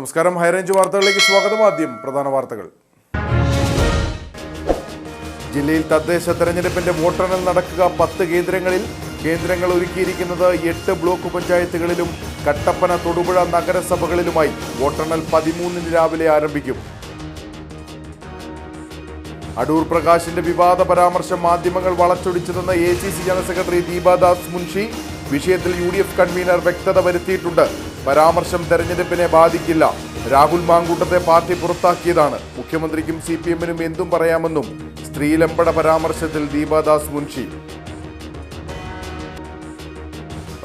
നമസ്കാരം, ഹൈറേഞ്ച് വാർത്തകളിലേക്ക് സ്വാഗതം. ആദ്യം പ്രധാന വാർത്തകൾ. ജില്ലയിൽ തദ്ദേശ തെരഞ്ഞെടുപ്പിന്റെ വോട്ടെണ്ണൽ നടക്കുക 10 കേന്ദ്രങ്ങളിൽ. കേന്ദ്രങ്ങൾ ഒരുക്കിയിരിക്കുന്നത് 8 ബ്ലോക്ക് പഞ്ചായത്തുകളിലും കട്ടപ്പന, തൊടുപുഴ നഗരസഭകളിലുമായി. വോട്ടെണ്ണൽ 13 രാവിലെ ആരംഭിക്കും. അടൂർ പ്രകാശിന്റെ വിവാദ പരാമർശം മാധ്യമങ്ങൾ വളച്ചൊടിച്ചതെന്ന് ACC general secretary Deepa Das Munshi. വിഷയത്തിൽ UDF കൺവീനർ വ്യക്തത വരുത്തിയിട്ടുണ്ട്. പരാമർശം തെരഞ്ഞെടുപ്പിനെ ബാധിക്കില്ല. രാഹുൽ മാങ്കൂട്ടത്തെ പാർട്ടി പുറത്താക്കിയതാണ്. മുഖ്യമന്ത്രിക്കും CPM-നും എന്തും പറയാമെന്നും സ്ത്രീലമ്പട പരാമർശത്തിൽ Deepa Das Munshi.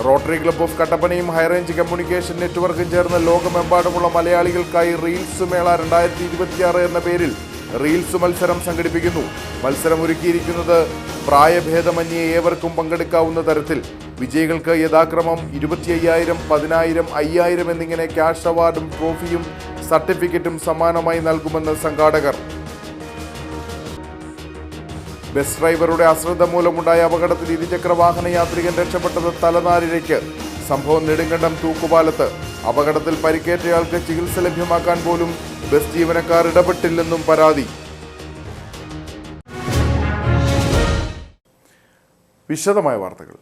Rotary club of കട്ടപ്പനയും ഹൈറേഞ്ച് കമ്മ്യൂണിക്കേഷൻ നെറ്റ്വർക്കും ചേർന്ന് ലോകമെമ്പാടുമുള്ള മലയാളികൾക്കായി റീൽസ് മേള 2026 എന്ന പേരിൽ റീൽസ് മത്സരം സംഘടിപ്പിക്കുന്നു. മത്സരം ഒരുക്കിയിരിക്കുന്നത് പ്രായഭേദമന്യേ ഏവർക്കും പങ്കെടുക്കാവുന്ന തരത്തിൽ. വിജയികൾക്ക് യഥാക്രമം 25,000, 10,000, 5,000 എന്നിങ്ങനെ ക്യാഷ് അവാർഡും ട്രോഫിയും സർട്ടിഫിക്കറ്റും സമ്മാനമായി നൽകുമെന്ന് സംഘാടകർ. ബസ് ഡ്രൈവറുടെ അശ്രദ്ധ മൂലമുണ്ടായ അപകടത്തിൽ ഇരുചക്ര വാഹന യാത്രികൻ രക്ഷപ്പെട്ടത് തലനാരിഴയ്ക്ക്. സംഭവം നെടുങ്കണ്ടം തൂക്കുപാലത്ത്. അപകടത്തിൽ പരിക്കേറ്റയാൾക്ക് ചികിത്സ ലഭ്യമാക്കാൻ പോലും ബസ് ജീവനക്കാർ ഇടപെട്ടില്ലെന്നും പരാതി. വിശദമായ വാർത്തകൾ.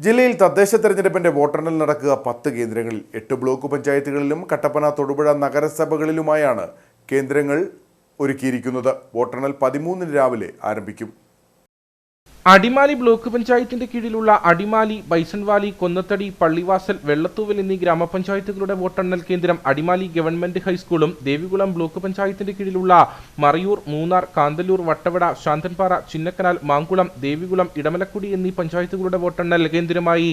ജില്ലയിൽ തദ്ദേശ തെരഞ്ഞെടുപ്പിന്റെ വോട്ടെണ്ണൽ നടക്കുക 10 കേന്ദ്രങ്ങളിൽ. 8 ബ്ലോക്ക് പഞ്ചായത്തുകളിലും കട്ടപ്പന, തൊടുപുഴ നഗരസഭകളിലുമായാണ് കേന്ദ്രങ്ങൾ ഒരുക്കിയിരിക്കുന്നത്. വോട്ടെണ്ണൽ 13 രാവിലെ ആരംഭിക്കും. അടിമാലി ബ്ലോക്ക് പഞ്ചായത്തിന്റെ കീഴിലുള്ള അടിമാലി, ബൈസൺവാലി, കൊന്നത്തടി, പള്ളിവാസൽ, വെള്ളത്തൂവൽ എന്നീ ഗ്രാമപഞ്ചായത്തുകളുടെ വോട്ടെണ്ണൽ കേന്ദ്രം അടിമാലി ഗവൺമെന്റ് ഹൈസ്കൂളും ദേവികുളം ബ്ലോക്ക് പഞ്ചായത്തിന്റെ കീഴിലുള്ള മറയൂർ, മൂന്നാർ, കാന്തല്ലൂർ, വട്ടവട, ശാന്തൻപാറ, ചിന്നക്കനാൽ, മാങ്കുളം, ദേവികുളം, ഇടമലക്കുടി എന്നീ പഞ്ചായത്തുകളുടെ വോട്ടെണ്ണൽ കേന്ദ്രമായി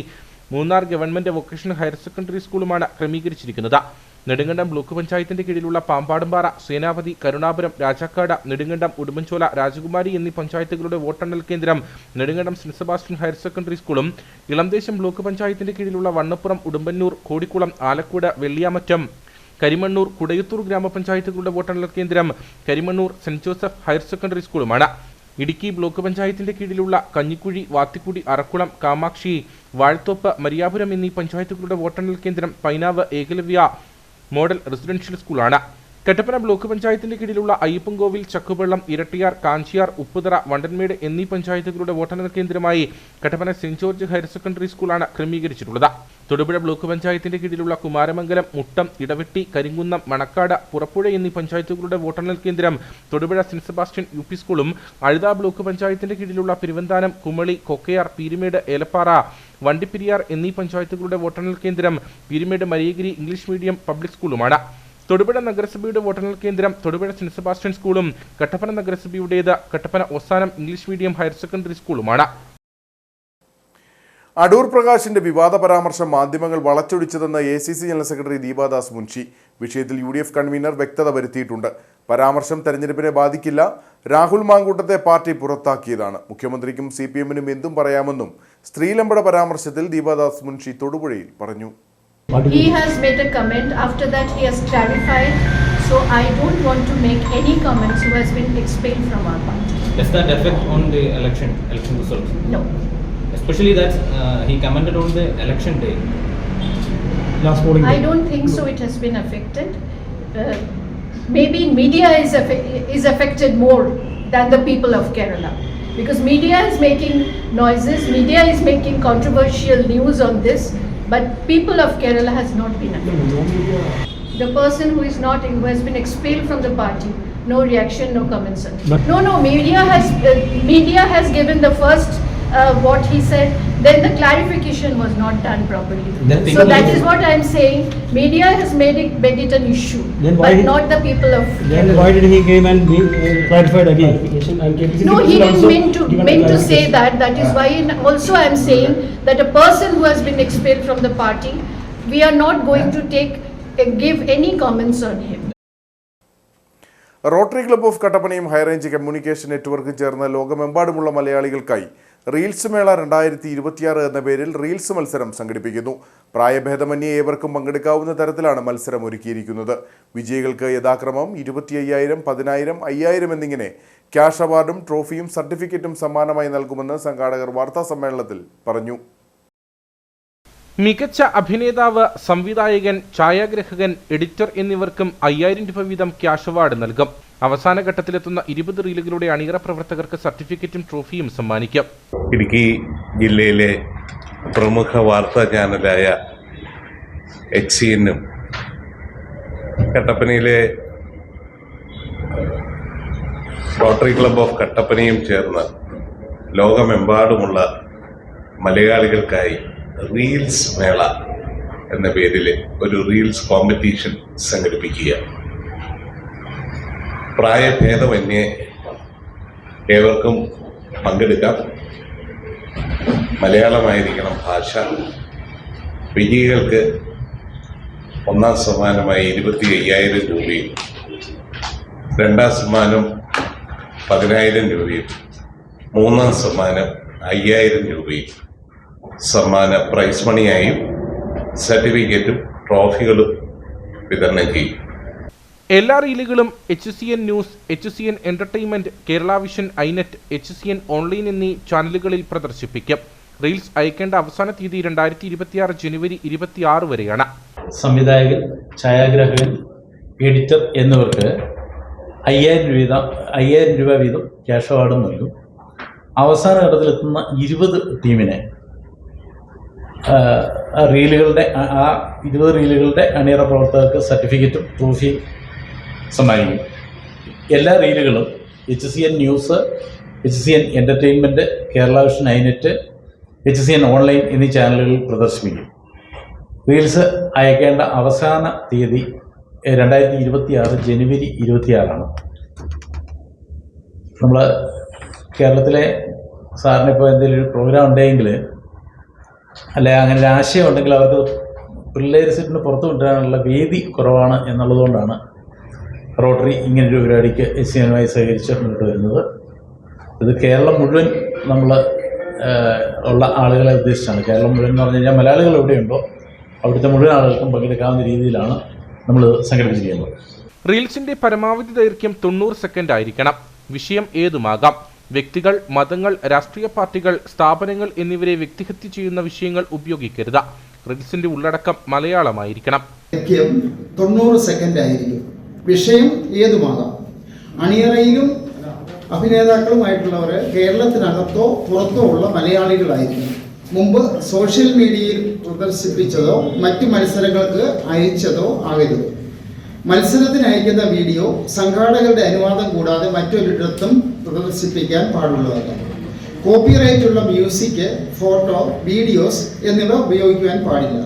Munnar government vocational higher secondary സ്കൂളുമാണ് ക്രമീകരിച്ചിരിക്കുന്നത്. നെടുങ്കണ്ടം ബ്ലോക്ക് പഞ്ചായത്തിന്റെ കീഴിലുള്ള പാമ്പാടുംപാറ, സേനാപതി, കരുണാപുരം, രാജാക്കാട്, നെടുങ്കണ്ടം, ഉടുമ്പൻചോല, രാജകുമാരി എന്നീ പഞ്ചായത്തുകളുടെ വോട്ടെണ്ണൽ കേന്ദ്രം Nedumkandam saint Sebastian higher secondary സ്കൂളും ഇളംദേശം ബ്ലോക്ക് പഞ്ചായത്തിന്റെ കീഴിലുള്ള വണ്ണപ്പുറം, ഉടുമ്പന്നൂർ, കോടിക്കുളം, ആലക്കോട്, വെള്ളിയാമറ്റം, കരിമണ്ണൂർ, കുടയത്തൂർ ഗ്രാമപഞ്ചായത്തുകളുടെ വോട്ടെണ്ണൽ കേന്ദ്രം Karimannoor saint Joseph higher secondary സ്കൂളുമാണ്. ഇടുക്കി ബ്ലോക്ക് പഞ്ചായത്തിന്റെ കീഴിലുള്ള കഞ്ഞിക്കുഴി, വാത്തിക്കുടി, അറക്കുളം, കാമാക്ഷി, വാഴത്തോപ്പ്, മരിയാപുരം എന്നീ പഞ്ചായത്തുകളുടെ വോട്ടെണ്ണൽ കേന്ദ്രം പൈനാവ് ഏകലവ്യ മോഡൽ റെസിഡൻഷ്യൽ സ്കൂളാണ്. കട്ടപ്പന ബ്ലോക്ക് പഞ്ചായത്തിന്റെ കീഴിലുള്ള അയ്യപ്പൻകോവിൽ, ചക്കുവെള്ളം, ഇരട്ടിയാർ, കാഞ്ചിയാർ, ഉപ്പുതറ, വണ്ടൻമേട് എന്നീ പഞ്ചായത്തുകളുടെ വോട്ടെണ്ണൽ കേന്ദ്രമായി Kattappana saint George higher secondary സ്കൂളാണ് ക്രമീകരിച്ചിട്ടുള്ളത്. തൊടുപുഴ ബ്ലോക്ക് പഞ്ചായത്തിന്റെ കീഴിലുള്ള കുമാരമംഗലം, മുട്ടം, ഇടവെട്ടി, കരിങ്കുന്നം, മണക്കാട്, പുറപ്പുഴ എന്നീ പഞ്ചായത്തുകളുടെ വോട്ടെണ്ണൽ കേന്ദ്രം തൊടുപുഴ സെന്റ് സെബാസ്റ്റ്യൻ UP സ്കൂളും അഴുത ബ്ലോക്ക് പഞ്ചായത്തിന്റെ കീഴിലുള്ള പെരുവന്താനം, കുമളി, കൊക്കയാർ, പീരുമേട്, ഏലപ്പാറ, വണ്ടിപ്പെരിയാർ എന്നീ പഞ്ചായത്തുകളുടെ വോട്ടെണ്ണൽ കേന്ദ്രം Peermade Mariagiri English medium public സ്കൂളുമാണ്. തൊടുപുഴ നഗരസഭയുടെ വോട്ടെണ്ണൽ കേന്ദ്രം തൊടുപുഴ സെന്റ് സെബാസ്റ്റ്യൻ സ്കൂളും കട്ടപ്പന നഗരസഭയുടേത് Kattappana Ozanam English medium higher secondary സ്കൂളുമാണ്. അടൂർ പ്രകാശിന്റെ വിവാദ പരാമർശം മാധ്യമങ്ങൾ വളച്ചൊടിച്ചതെന്ന് ACC general secretary Deepa Das Munshi. വിഷയത്തിൽ UDF കൺവീനർ വ്യക്തത വരുത്തിയിട്ടുണ്ട്. പരാമർശം തെരഞ്ഞെടുപ്പിനെ ബാധിക്കില്ല. രാഹുൽ മാങ്കൂട്ടത്തെ പാർട്ടി പുറത്താക്കിയതാണ്. മുഖ്യമന്ത്രിക്കും CPM-നും എന്തും പറയാമെന്നും സ്ത്രീലമ്പട പരാമർശത്തിൽ ദീപാദാസ് മുൻഷി തൊടുപുഴയിൽ പറഞ്ഞു. He has made a comment. After that he has clarified. So I don't want to make any comments who has been expelled from our party. Does that affect on the election results? No. Especially that he commented on the election day. Last polling day. I don't think so it has been affected. Maybe media is affected more than the people of Kerala. Because media is making noises, media is making controversial news on this. But people of Kerala has not been affected. The person who has been expelled from the party, no reaction, no comments. No. Media has given the first what he said. Then the clarification was not done properly. So that is what I am saying. Media has made it an issue, but not the people of Kerala. Then why did he came and clarified again? No, he didn't mean to say that. That is why also I am saying that a person who has been expelled from the party, we are not going to give any comments on him. Rotary club of കട്ടപ്പനയും high range communication നെറ്റ്വർക്കും ചേർന്ന് ലോകമെമ്പാടുമുള്ള മലയാളികൾക്കായി reels മേള 2026 എന്ന പേരിൽ reels മത്സരം സംഘടിപ്പിക്കുന്നു. പ്രായഭേദമന്യേ ഏവർക്കും പങ്കെടുക്കാവുന്ന തരത്തിലാണ് മത്സരം ഒരുക്കിയിരിക്കുന്നത്. വിജയികൾക്ക് യഥാക്രമം 25,000, 10,000, 5,000 എന്നിങ്ങനെ ക്യാഷ് അവാർഡും ട്രോഫിയും സർട്ടിഫിക്കറ്റും സമ്മാനമായി നൽകുമെന്ന് സംഘാടകർ വാർത്താ സമ്മേളനത്തിൽ പറഞ്ഞു. മികച്ച അഭിനേതാവ്, സംവിധായകൻ, ഛായാഗ്രഹകൻ, എഡിറ്റർ എന്നിവർക്കും 5000 രൂപ വീതം ക്യാഷ് അവാർഡ് നൽകും. അവസാന ഘട്ടത്തിലെത്തുന്ന 20 റീലുകളുടെ അണിയറ പ്രവർത്തകർക്ക് സർട്ടിഫിക്കറ്റും ട്രോഫിയും സമ്മാനിക്കും. ഇടുക്കി ജില്ലയിലെ പ്രമുഖ വാർത്താ ചാനലായ HCN-ഉം കട്ടപ്പനയിലെ റോട്ടറി ക്ലബ് ഓഫ് കട്ടപ്പനയും ചേർന്ന് ലോകമെമ്പാടുമുള്ള മലയാളികൾക്കായി റീൽസ് മേള എന്ന പേരിൽ ഒരു റീൽസ് കോമ്പറ്റീഷൻ സംഘടിപ്പിക്കുക. പ്രായഭേദമന്യേ ഏവർക്കും പങ്കെടുക്കാം. മലയാളമായിരിക്കണം ഭാഷ. വിജയികൾക്ക് ഒന്നാം സമ്മാനമായി 25,000 രൂപയും, രണ്ടാം സമ്മാനം 10,000 രൂപയും, മൂന്നാം സമ്മാനം 5,000 രൂപയും സമ്മാന പ്രൈസ് മണിയായും സർട്ടിഫിക്കറ്റും ട്രോഫികളും വിതരണം ചെയ്യും. എല്ലാ റീലുകളും HCN news, HCN entertainment, Kerala vision, inet, HCN online എന്നീ ചാനലുകളിൽ പ്രദർശിപ്പിക്കും. റീൽസ് അയക്കേണ്ട അവസാന തീയതി 2026 ജനുവരി 26 വരെയാണ്. സംവിധായകൻ, ഛായാഗ്രഹകൻ, എഡിറ്റർ എന്നിവർക്ക് 5,000 രൂപ വീതം ക്യാഷ് അവാർഡും നൽകും. അവസാന ഘട്ടത്തിലെത്തുന്ന 20 ടീമിനെ റീലുകളുടെ 20 റീലുകളുടെ അണിയറ പ്രവർത്തകർക്ക് സർട്ടിഫിക്കറ്റും ട്രോഫിയും സമ്മാനിക്കും. എല്ലാ റീലുകളും HCN news, HCN entertainment, Kerala vision, inet, HCN online എന്നീ ചാനലുകളിൽ പ്രദർശിപ്പിക്കും. റീൽസ് അയക്കേണ്ട അവസാന തീയതി 2026 ജനുവരി 26 നമ്മൾ കേരളത്തിലെ സാറിന് ഇപ്പോൾ എന്തെങ്കിലും ഒരു പ്രോഗ്രാം ഉണ്ടെങ്കിൽ, അല്ലെ അങ്ങനെ ഒരു ആശയം ഉണ്ടെങ്കിൽ അവർക്ക് പിള്ളേർ സെറ്റിന് പുറത്തു കൊണ്ടുവരാനുള്ള വേദി കുറവാണ് എന്നുള്ളതുകൊണ്ടാണ് റോട്ടറി ഇങ്ങനൊരു പരിപാടിക്ക് HCN-മായി സഹകരിച്ച് മുന്നോട്ട് വരുന്നത്. ഇത് കേരളം മുഴുവൻ നമ്മൾ ഉള്ള ആളുകളെ ഉദ്ദേശിച്ചാണ്. കേരളം മുഴുവൻ എന്ന് പറഞ്ഞു കഴിഞ്ഞാൽ മലയാളികൾ എവിടെയുണ്ടോ അവിടുത്തെ മുഴുവൻ ആളുകൾക്കും പങ്കെടുക്കാവുന്ന രീതിയിലാണ് നമ്മൾ സംഘടിപ്പിച്ചിരിക്കുന്നത്. റീൽസിന്റെ പരമാവധി ദൈർഘ്യം 90 സെക്കൻഡ് ആയിരിക്കണം. വിഷയം ഏതുമാകാം. വ്യക്തികൾ, മതങ്ങൾ, രാഷ്ട്രീയ പാർട്ടികൾ, സ്ഥാപനങ്ങൾ എന്നിവരെ വ്യക്തിഹത്യ ചെയ്യുന്ന വിഷയങ്ങൾ ഉപയോഗിക്കരുത്. റീൽസിന്റെ ഉള്ളടക്കം മലയാളമായിരിക്കണം. 90 സെക്കൻഡ് ആയിരിക്കും. വിഷയം ഏതുമാകാം. അണിയറയിലും അഭിനേതാക്കളുമായിട്ടുള്ളവർ കേരളത്തിനകത്തോ പുറത്തോ ഉള്ള മലയാളികളായിരിക്കും. മുമ്പ് സോഷ്യൽ മീഡിയയിൽ പ്രദർശിപ്പിച്ചതോ മറ്റ് മത്സരങ്ങൾക്ക് അയച്ചതോ ആകരുത്. മത്സരത്തിന് അയക്കുന്ന വീഡിയോ സംഘാടകരുടെ അനുവാദം കൂടാതെ മറ്റൊരിടത്തും പ്രദർശിപ്പിക്കാൻ പാടുള്ളതല്ല. കോപ്പിറൈറ്റ് ഉള്ള മ്യൂസിക്, ഫോട്ടോ, വീഡിയോസ് എന്നിവ ഉപയോഗിക്കുവാൻ പാടില്ല.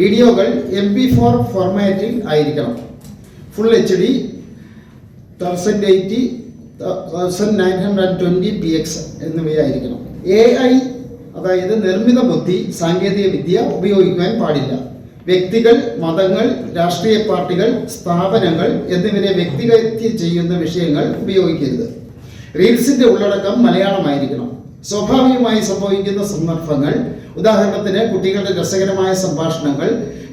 വീഡിയോകൾ MP4 ഫോർമാറ്റിൽ ആയിരിക്കണം. Full HD 1080 1920px എന്നിവയായിരിക്കണം. AI അതായത് നിർമ്മിത ബുദ്ധി, സാങ്കേതിക വിദ്യ ഉപയോഗിക്കുവാൻ പാടില്ല. വ്യക്തികൾ, മതങ്ങൾ, രാഷ്ട്രീയ പാർട്ടികൾ, സ്ഥാപനങ്ങൾ എന്നിവരെ വ്യക്തിഹത്യ ചെയ്യുന്ന വിഷയങ്ങൾ ഉപയോഗിക്കരുത്. റീൽസിന്റെ ഉള്ളടക്കം മലയാളമായിരിക്കണം. സ്വാഭാവികമായി സംഭവിക്കുന്ന സന്ദർഭങ്ങൾ, ഉദാഹരണത്തിന് കുട്ടികളുടെ രസകരമായ സംഭാഷണങ്ങൾ,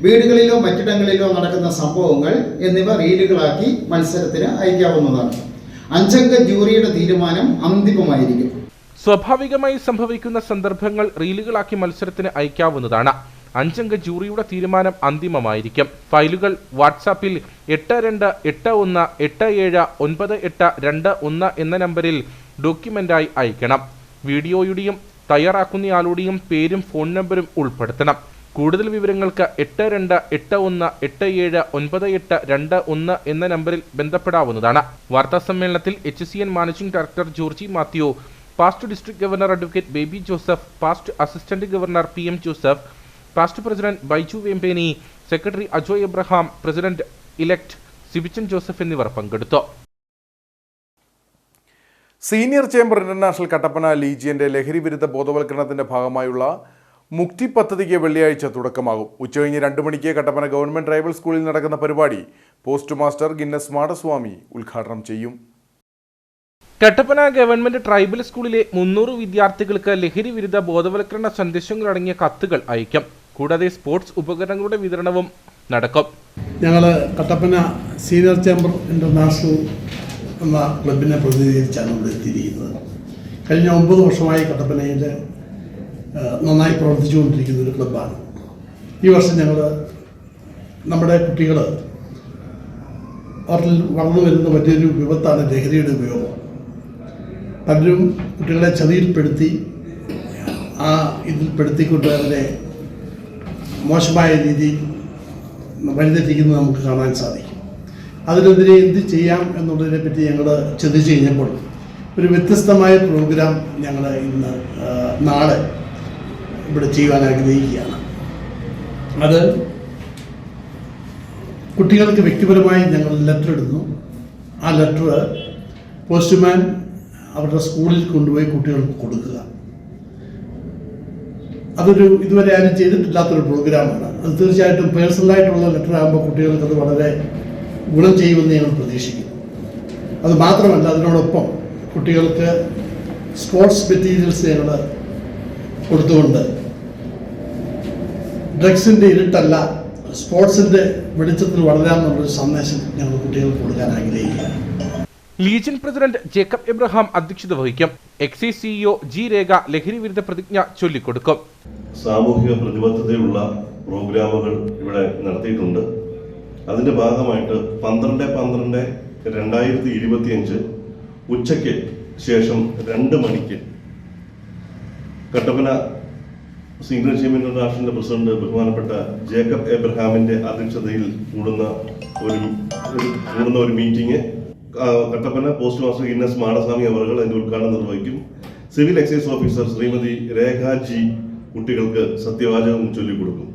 വീടുകളിലോ മറ്റിടങ്ങളിലോ നടക്കുന്ന സംഭവങ്ങൾ എന്നിവ റീലുകളാക്കി മത്സരത്തിന് അയക്കാവുന്നതാണ്. 5 അംഗ ജൂറിയുടെ തീരുമാനം അന്തിമമായിരിക്കും. സ്വാഭാവികമായി സംഭവിക്കുന്ന സന്ദർഭങ്ങൾ റീലുകളാക്കി മത്സരത്തിന് അയക്കാവുന്നതാണ്. 5 അംഗ ജൂറിയുടെ തീരുമാനം അന്തിമമായിരിക്കും. ഫയലുകൾ വാട്സാപ്പിൽ 8281879821 എന്ന നമ്പറിൽ ഡോക്യുമെന്റായി അയക്കണം. വീഡിയോയുടെയും തയ്യാറാക്കുന്നയാളുടെയും പേരും ഫോൺ നമ്പറും ഉൾപ്പെടുത്തണം. കൂടുതൽ വിവരങ്ങൾക്ക് 8281879821 എന്ന നമ്പറിൽ ബന്ധപ്പെടാവുന്നതാണ്. വാർത്താ സമ്മേളനത്തിൽ HCN managing director Georgy Mathew, past district governor advocate Baby Joseph, past assistant governor PM Joseph, past president Baiju Vembeni, secretary Ajoy Abraham, president elect Sibichan Joseph എന്നിവർ പങ്കെടുത്തു. സീനിയർ ചേംബർ ഇന്റർനാഷണൽ കട്ടപ്പന ലീജിയന്റെ ലഹരി വിരുദ്ധ ബോധവൽക്കരണത്തിന്റെ ഭാഗമായുള്ള മുക്തി പദ്ധതിക്ക് വെള്ളിയാഴ്ച തുടക്കമാകും. ഉച്ചകഴിഞ്ഞ് 2 മണിക്ക് കട്ടപ്പന ഗവൺമെന്റ് ട്രൈബൽ സ്കൂളിൽ നടക്കുന്ന പരിപാടി പോസ്റ്റ് മാസ്റ്റർ ഗിന്നസ് മാടസ്വാമി ഉദ്ഘാടനം ചെയ്യും. കട്ടപ്പന ഗവൺമെന്റ് ട്രൈബൽ സ്കൂളിലെ 300 വിദ്യാർത്ഥികൾക്ക് ലഹരി വിരുദ്ധ ബോധവൽക്കരണ സന്ദേശങ്ങളടങ്ങിയ കത്തുകൾ അയക്കും. കൂടാതെ സ്പോർട്സ് ഉപകരണങ്ങളുടെ വിതരണവും നടക്കും. ഞങ്ങൾ കട്ടപ്പന സീനിയർ ചേംബർ ഇന്റർനാഷണൽ എന്ന ക്ലബിനെ പ്രതിനിധീകരിച്ചാണ് ഇവിടെ എത്തിയിരിക്കുന്നത്. കഴിഞ്ഞ 9 വർഷമായി കട്ടപ്പനയിൽ നന്നായി പ്രവർത്തിച്ചുകൊണ്ടിരിക്കുന്ന ഒരു ക്ലബ്ബാണ്. ഈ വർഷം ഞങ്ങൾ നമ്മുടെ കുട്ടികൾ അവരിൽ വളർന്നു വരുന്ന വലിയൊരു വിപത്താണ് ലഹരിയുടെ ഉപയോഗം. പലരും കുട്ടികളെ ചതിയിൽപ്പെടുത്തി ഇതിൽപ്പെടുത്തിക്കൊണ്ട് അവരെ മോശമായ രീതിയിൽ വഴിതെറ്റിക്കുന്നത് നമുക്ക് കാണാൻ സാധിക്കും. അതിനെതിരെ എന്ത് ചെയ്യാം എന്നുള്ളതിനെ പറ്റി ഞങ്ങൾ ചിന്തിച്ച് കഴിഞ്ഞപ്പോൾ ഒരു വ്യത്യസ്തമായ പ്രോഗ്രാം ഞങ്ങൾ നാളെ ഇവിടെ ചെയ്യുവാൻ ആഗ്രഹിക്കുകയാണ്. അത് കുട്ടികൾക്ക് വ്യക്തിപരമായി ഞങ്ങൾ ലെറ്റർ ഇടുന്നു. ആ ലെറ്റർ പോസ്റ്റ്മാൻ അവരുടെ സ്കൂളിൽ കൊണ്ടുപോയി കുട്ടികൾക്ക് കൊടുക്കുക. അതൊരു ഇതുവരെ ആരും ചെയ്തിട്ടില്ലാത്തൊരു പ്രോഗ്രാമാണ്. അത് തീർച്ചയായിട്ടും പേഴ്സണലായിട്ടുള്ള ലെറ്റർ ആകുമ്പോൾ കുട്ടികൾക്ക് അത് വളരെ ഗുണം ചെയ്യുമെന്ന് ഞങ്ങൾ പ്രതീക്ഷിക്കുന്നു. അത് മാത്രമല്ല, അതിനോടൊപ്പം കുട്ടികൾക്ക് സ്പോർട്സ് മെറ്റീരിയൽസ് ഞങ്ങൾ കൊടുത്തുകൊണ്ട് ഡ്രഗ്സിൻ്റെ ഇരുട്ടല്ല, സ്പോർട്സിൻ്റെ വെളിച്ചത്തിൽ വളരാമെന്നുള്ളൊരു സന്ദേശം ഞങ്ങൾ കുട്ടികൾക്ക് കൊടുക്കാൻ ആഗ്രഹിക്കുകയാണ്. ലീജൻ പ്രസിഡന്റ് ജേക്കബ് എബ്രഹാം അധ്യക്ഷത വഹിക്കും. എക്സൈസ് സിഇഒ ജി രേഖ ലഹരി വിരുദ്ധ പ്രതിജ്ഞ ചൊല്ലിക്കൊടുക്കും. സാമൂഹിക പ്രതിബദ്ധതയുള്ള പ്രോഗ്രാമുകൾ ഇവിടെ നടത്തിയിട്ടുണ്ട്. അതിന്റെ ഭാഗമായിട്ട് 12/12/2025 ഉച്ചയ്ക്ക് ശേഷം 2 മണിക്ക് Kattappana senior team international president ബഹുമാനപ്പെട്ട ജേക്കബ് എബ്രഹാമിന്റെ അധ്യക്ഷതയിൽ കൂടുന്ന ഒരു meeting Kattappana post master Innas Madaswamy അവർ അതിന്റെ ഉദ്ഘാടനം നിർവഹിക്കും. Civil excise officer Srimathi Rekha G കുട്ടികൾക്ക് സത്യവാചകം ചൊല്ലിക്കൊടുക്കും.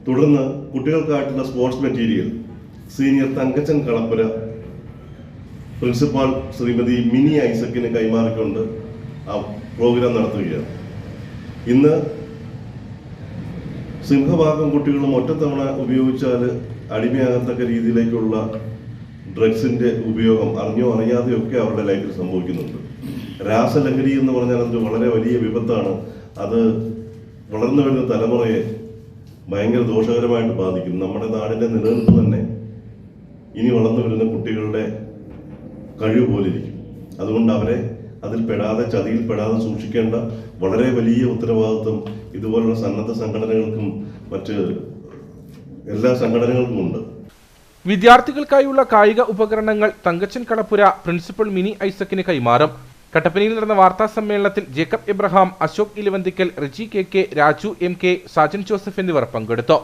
തുടർന്ന് കുട്ടികൾക്കായിട്ടുള്ള sports material senior Thankachan Kalappura principal Srimathi Mini ഐസക്കിന് കൈമാറിക്കൊണ്ട് ആ പ്രോഗ്രാം നടത്തുകയാണ്. ഇന്ന് സിംഹഭാഗം കുട്ടികളും ഒറ്റത്തവണ ഉപയോഗിച്ചാൽ അടിമയാകത്തക്ക രീതിയിലേക്കുള്ള ഡ്രഗ്സിന്റെ ഉപയോഗം അറിഞ്ഞോ അറിയാതെയോ ഒക്കെ അവരുടെ ലൈഫിൽ സംഭവിക്കുന്നുണ്ട്. രാസലഹരി എന്ന് പറഞ്ഞാൽ അത് വളരെ വലിയ വിപത്താണ്. അത് വളർന്നു വരുന്ന തലമുറയെ ഭയങ്കര ദോഷകരമായിട്ട് ബാധിക്കും. നമ്മുടെ നാടിന്റെ നിലനിൽപ്പ് തന്നെ ഇനി വളർന്നു വരുന്ന കുട്ടികളുടെ കഴിവ് പോലിരിക്കും. അതുകൊണ്ട് അവരെ അതിൽ പെടാതെ ചതിയിൽ പെടാതെ സൂക്ഷിക്കേണ്ട വളരെ വലിയ ഉത്തരവാദിത്വം ഇതുപോലുള്ള സന്നദ്ധ സംഘടനകൾക്കും മറ്റ് എല്ലാ സംഘടനകൾക്കും ഉണ്ട്. വിദ്യാർത്ഥികൾക്കായുള്ള കായിക ഉപകരണങ്ങൾ തങ്കച്ചൻ കളപ്പുര പ്രിൻസിപ്പൽ മിനി ഐസക്കിന് കൈമാറും. കട്ടപ്പനയിൽ നടന്ന വാർത്താ സമ്മേളനത്തിൽ Jacob Abraham, Ashok Elavanthikkal, Riji KK, Raju MK, Sajan Joseph എന്നിവർ പങ്കെടുത്തു.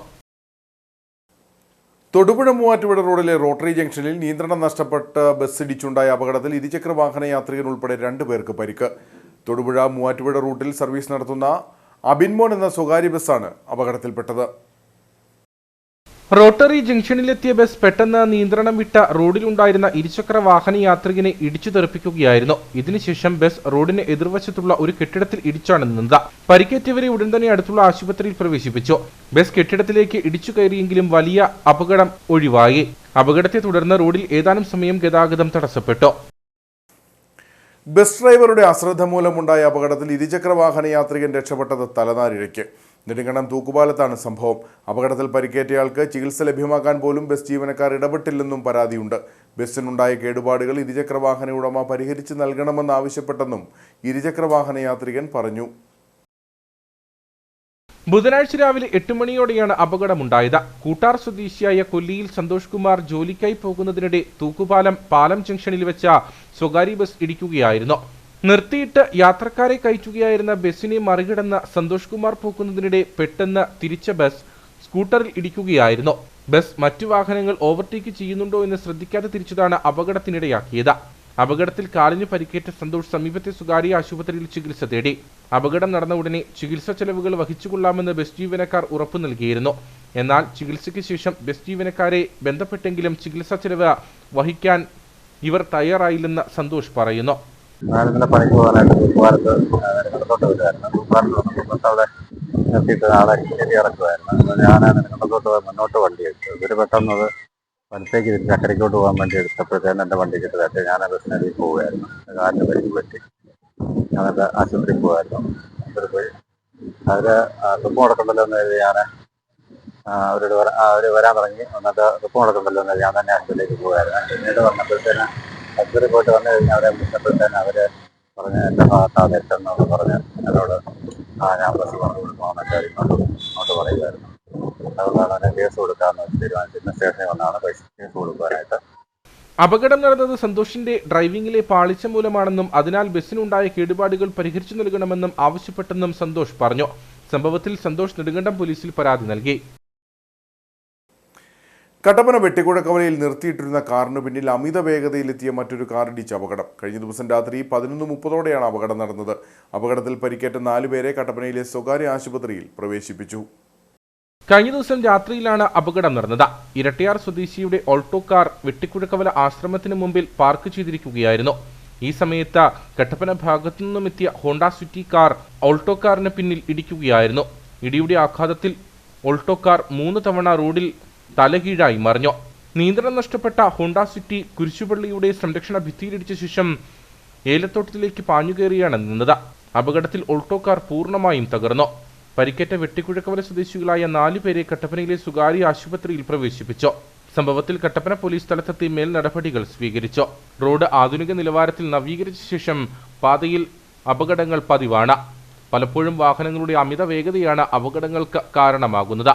തൊടുപുഴ മൂവാറ്റുപുഴ റോഡിലെ റോട്ടറി ജംഗ്ഷനിൽ നിയന്ത്രണം നഷ്ടപ്പെട്ട് ബസ് ഇടിച്ചുണ്ടായ അപകടത്തിൽ ഇരുചക്ര വാഹന യാത്രികൻ ഉൾപ്പെടെ 2 പേർക്ക് പരിക്ക്. തൊടുപുഴ മൂവാറ്റുപുഴ റൂട്ടിൽ സർവീസ് നടത്തുന്ന അബിൻമോൻ എന്ന സ്വകാര്യ ബസ്സാണ് അപകടത്തിൽപ്പെട്ടത്. റോട്ടറി ജംഗ്ഷനിലെത്തിയ ബസ് പെട്ടെന്ന് നിയന്ത്രണം വിട്ട റോഡിലുണ്ടായിരുന്ന ഇരുചക്ര വാഹന യാത്രികനെ ഇടിച്ചു തെറിപ്പിക്കുകയായിരുന്നു. ഇതിനുശേഷം ബസ് റോഡിന് എതിർവശത്തുള്ള ഒരു കെട്ടിടത്തിൽ ഇടിച്ചാണ് നിന്നത്. പരിക്കേറ്റവരെ ഉടൻ തന്നെ അടുത്തുള്ള ആശുപത്രിയിൽ പ്രവേശിപ്പിച്ചു. ബസ് കെട്ടിടത്തിലേക്ക് ഇടിച്ചു കയറിയെങ്കിലും വലിയ അപകടം ഒഴിവായി. അപകടത്തെ തുടർന്ന് റോഡിൽ ഏതാനും സമയം ഗതാഗതം തടസ്സപ്പെട്ടു. ബസ് ഡ്രൈവറുടെ അശ്രദ്ധ മൂലമുണ്ടായ അപകടത്തിൽ ഇരുചക്ര വാഹന യാത്രികൻ രക്ഷപ്പെട്ടത് തലനാരിഴയ്ക്ക്. നെടുങ്കണ്ടം തൂക്കുപാലത്താണ് സംഭവം. അപകടത്തിൽ പരിക്കേറ്റയാൾക്ക് ചികിത്സ ലഭ്യമാക്കാൻ പോലും ബസ് ജീവനക്കാർ ഇടപെട്ടില്ലെന്നും പരാതിയുണ്ട്. ബസ്സിനുണ്ടായ കേടുപാടുകൾ ഇരുചക്ര വാഹന ഉടമ പരിഹരിച്ച് നൽകണമെന്നാവശ്യപ്പെട്ടെന്നും ഇരുചക്ര വാഹന യാത്രികൻ പറഞ്ഞു. ബുധനാഴ്ച രാവിലെ 8 മണിയോടെയാണ് അപകടമുണ്ടായത്. കൂട്ടാർ സ്വദേശിയായ കൊല്ലിയിൽ സന്തോഷ് കുമാർ ജോലിക്കായി പോകുന്നതിനിടെ പാലം ജംഗ്ഷനിൽ വെച്ച സ്വകാര്യ ബസ് ഇടിക്കുകയായിരുന്നു. നിർത്തിയിട്ട് യാത്രക്കാരെ കയറ്റുകയായിരുന്ന ബസ്സിനെ മറികടന്ന് സന്തോഷ് കുമാർ പോകുന്നതിനിടെ പെട്ടെന്ന് തിരിച്ച ബസ് സ്കൂട്ടറിൽ ഇടിക്കുകയായിരുന്നു. ബസ് മറ്റു വാഹനങ്ങൾ ഓവർടേക്ക് ചെയ്യുന്നുണ്ടോ എന്ന് ശ്രദ്ധിക്കാതെ തിരിച്ചതാണ് അപകടത്തിനിടയാക്കിയത്. അപകടത്തിൽ കാലിന് പരിക്കേറ്റ സന്തോഷ് സമീപത്തെ സ്വകാര്യ ആശുപത്രിയിൽ ചികിത്സ തേടി. അപകടം നടന്ന ഉടനെ ചികിത്സാ ചെലവുകൾ വഹിച്ചുകൊള്ളാമെന്ന് ബസ് ജീവനക്കാർ ഉറപ്പു നൽകിയിരുന്നു. എന്നാൽ ചികിത്സയ്ക്ക് ശേഷം ബസ് ജീവനക്കാരെ ബന്ധപ്പെട്ടെങ്കിലും ചികിത്സാ ചെലവ് വഹിക്കാൻ ഇവർ തയ്യാറായില്ലെന്ന് സന്തോഷ് പറയുന്നു. ഇന്നലെ പണിക്ക് പോകാനായിട്ട് തൂക്കുപാലത്ത് നെടുങ്കണ്ടത്തോട്ട് വരുമായിരുന്നു. തൂക്കുപാലത്ത് വന്നപ്പോൾ അവിടെ നിർത്തിയിട്ട് ആളെ കയറ്റി ഇറക്കുമായിരുന്നു. ഞാൻ നെടുങ്കണ്ടത്തോട്ട് മുന്നോട്ട് വണ്ടി എടുത്തു. ഇവർ പെട്ടെന്നത് വലത്തേക്ക് തിരിച്ച് അക്കരയ്ക്കോട്ട് പോകാൻ വേണ്ടി എടുത്തപ്പോഴത്തേനും എൻ്റെ വണ്ടി കിട്ടിയിട്ട് ഞാൻ ബസ്സിനടിയിൽ പോവുകയായിരുന്നു. കാലിന് പരിക്ക് പറ്റി ഞാനത് ആശുപത്രിയിൽ പോകുമായിരുന്നു. ആശുപത്രി പോയി അവർ തുപ്പ് മുടക്കണ്ടല്ലോ എന്ന് കരുതി ഞാൻ അവർ വരാൻ തുടങ്ങി. എന്നിട്ട് തുപ്പ് മുടക്കണ്ടല്ലോ എന്ന് ഞാൻ തന്നെ ആശുപത്രിയിലേക്ക് പോകുമായിരുന്നു. പിന്നീട് വന്നപ്പോഴത്തേന് ആശുപത്രി പോയിട്ട് വന്നു കഴിഞ്ഞാൽ അവരെ വിളിച്ചപ്പോഴത്തേന് അവർ പറഞ്ഞ് എൻ്റെ ഭാഗത്താണ് തെറ്റെന്നൊക്കെ പറഞ്ഞ് എന്നോട് ഞാൻ ബസ് പറഞ്ഞു കൊടുക്കണമെന്നൊക്കെ ഇങ്ങോട്ട് പറയുമായിരുന്നു. അതുകൊണ്ടാണ് അതിന് കേസ് കൊടുക്കാമെന്ന് തീരുമാനിച്ചത്. ഇന്ന് സ്റ്റേഷനിൽ വന്നാണ് കേസ് കൊടുക്കാനായിട്ട്. അപകടം നടന്നത് സന്തോഷിന്റെ ഡ്രൈവിംഗിലെ പാളിച്ച മൂലമാണെന്നും അതിനാൽ ബസ്സിനുണ്ടായ കേടുപാടുകൾ പരിഹരിച്ചു നൽകണമെന്നും ആവശ്യപ്പെട്ടെന്നും സന്തോഷ് പറഞ്ഞു. സംഭവത്തിൽ സന്തോഷ് നെടുങ്കണ്ടം പോലീസിൽ പരാതി നൽകി. കട്ടപ്പന വെട്ടിക്കുഴക്കവലയിൽ നിർത്തിയിട്ടിരുന്ന കാറിന് പിന്നിൽ അമിത വേഗതയിലെത്തിയ മറ്റൊരു കാർ ഇടിച്ച് അപകടം. കഴിഞ്ഞ ദിവസം രാത്രി 11:30 അപകടം നടന്നത്. അപകടത്തിൽ പരിക്കേറ്റ 4 പേരെ കട്ടപ്പനയിലെ സ്വകാര്യ ആശുപത്രിയിൽ പ്രവേശിപ്പിച്ചു. കഴിഞ്ഞ ദിവസം രാത്രിയിലാണ് അപകടം നടന്നത്. ഇരട്ടിയാർ സ്വദേശിയുടെ ഓൾട്ടോ കാർ വെട്ടിക്കുഴക്കവല ആശ്രമത്തിന് മുമ്പിൽ പാർക്ക് ചെയ്തിരിക്കുകയായിരുന്നു. ഈ സമയത്ത് കട്ടപ്പന ഭാഗത്തു നിന്നുമെത്തിയ ഹോണ്ട സിറ്റി കാർ ഓൾട്ടോ കാറിന് പിന്നിൽ ഇടിക്കുകയായിരുന്നു. ഇടിയുടെ ആഘാതത്തിൽ ഓൾട്ടോ കാർ 3 തവണ റോഡിൽ തലകീഴായി മറിഞ്ഞു. നിയന്ത്രണം നഷ്ടപ്പെട്ട ഹോണ്ട സിറ്റി കുരിശുപള്ളിയുടെ സംരക്ഷണ ഭിത്തിയിലിടിച്ച ശേഷം ഏലത്തോട്ടത്തിലേക്ക് പാഞ്ഞുകയറിയാണ് നിന്നത്. അപകടത്തിൽ ഓൾട്ടോ കാർ പൂർണ്ണമായും തകർന്നു. പരിക്കേറ്റ വെട്ടിക്കുഴക്കവല സ്വദേശികളായ 4 പേരെ കട്ടപ്പനയിലെ സ്വകാര്യ ആശുപത്രിയിൽ പ്രവേശിപ്പിച്ചു. സംഭവത്തിൽ കട്ടപ്പന പോലീസ് സ്ഥലത്തെത്തി മേൽ നടപടികൾ സ്വീകരിച്ചു. റോഡ് ആധുനിക നിലവാരത്തിൽ നവീകരിച്ച ശേഷം പാതയിൽ അപകടങ്ങൾ പതിവാണ്. പലപ്പോഴും വാഹനങ്ങളുടെ അമിത വേഗതയാണ് അപകടങ്ങൾക്ക് കാരണമാകുന്നത്.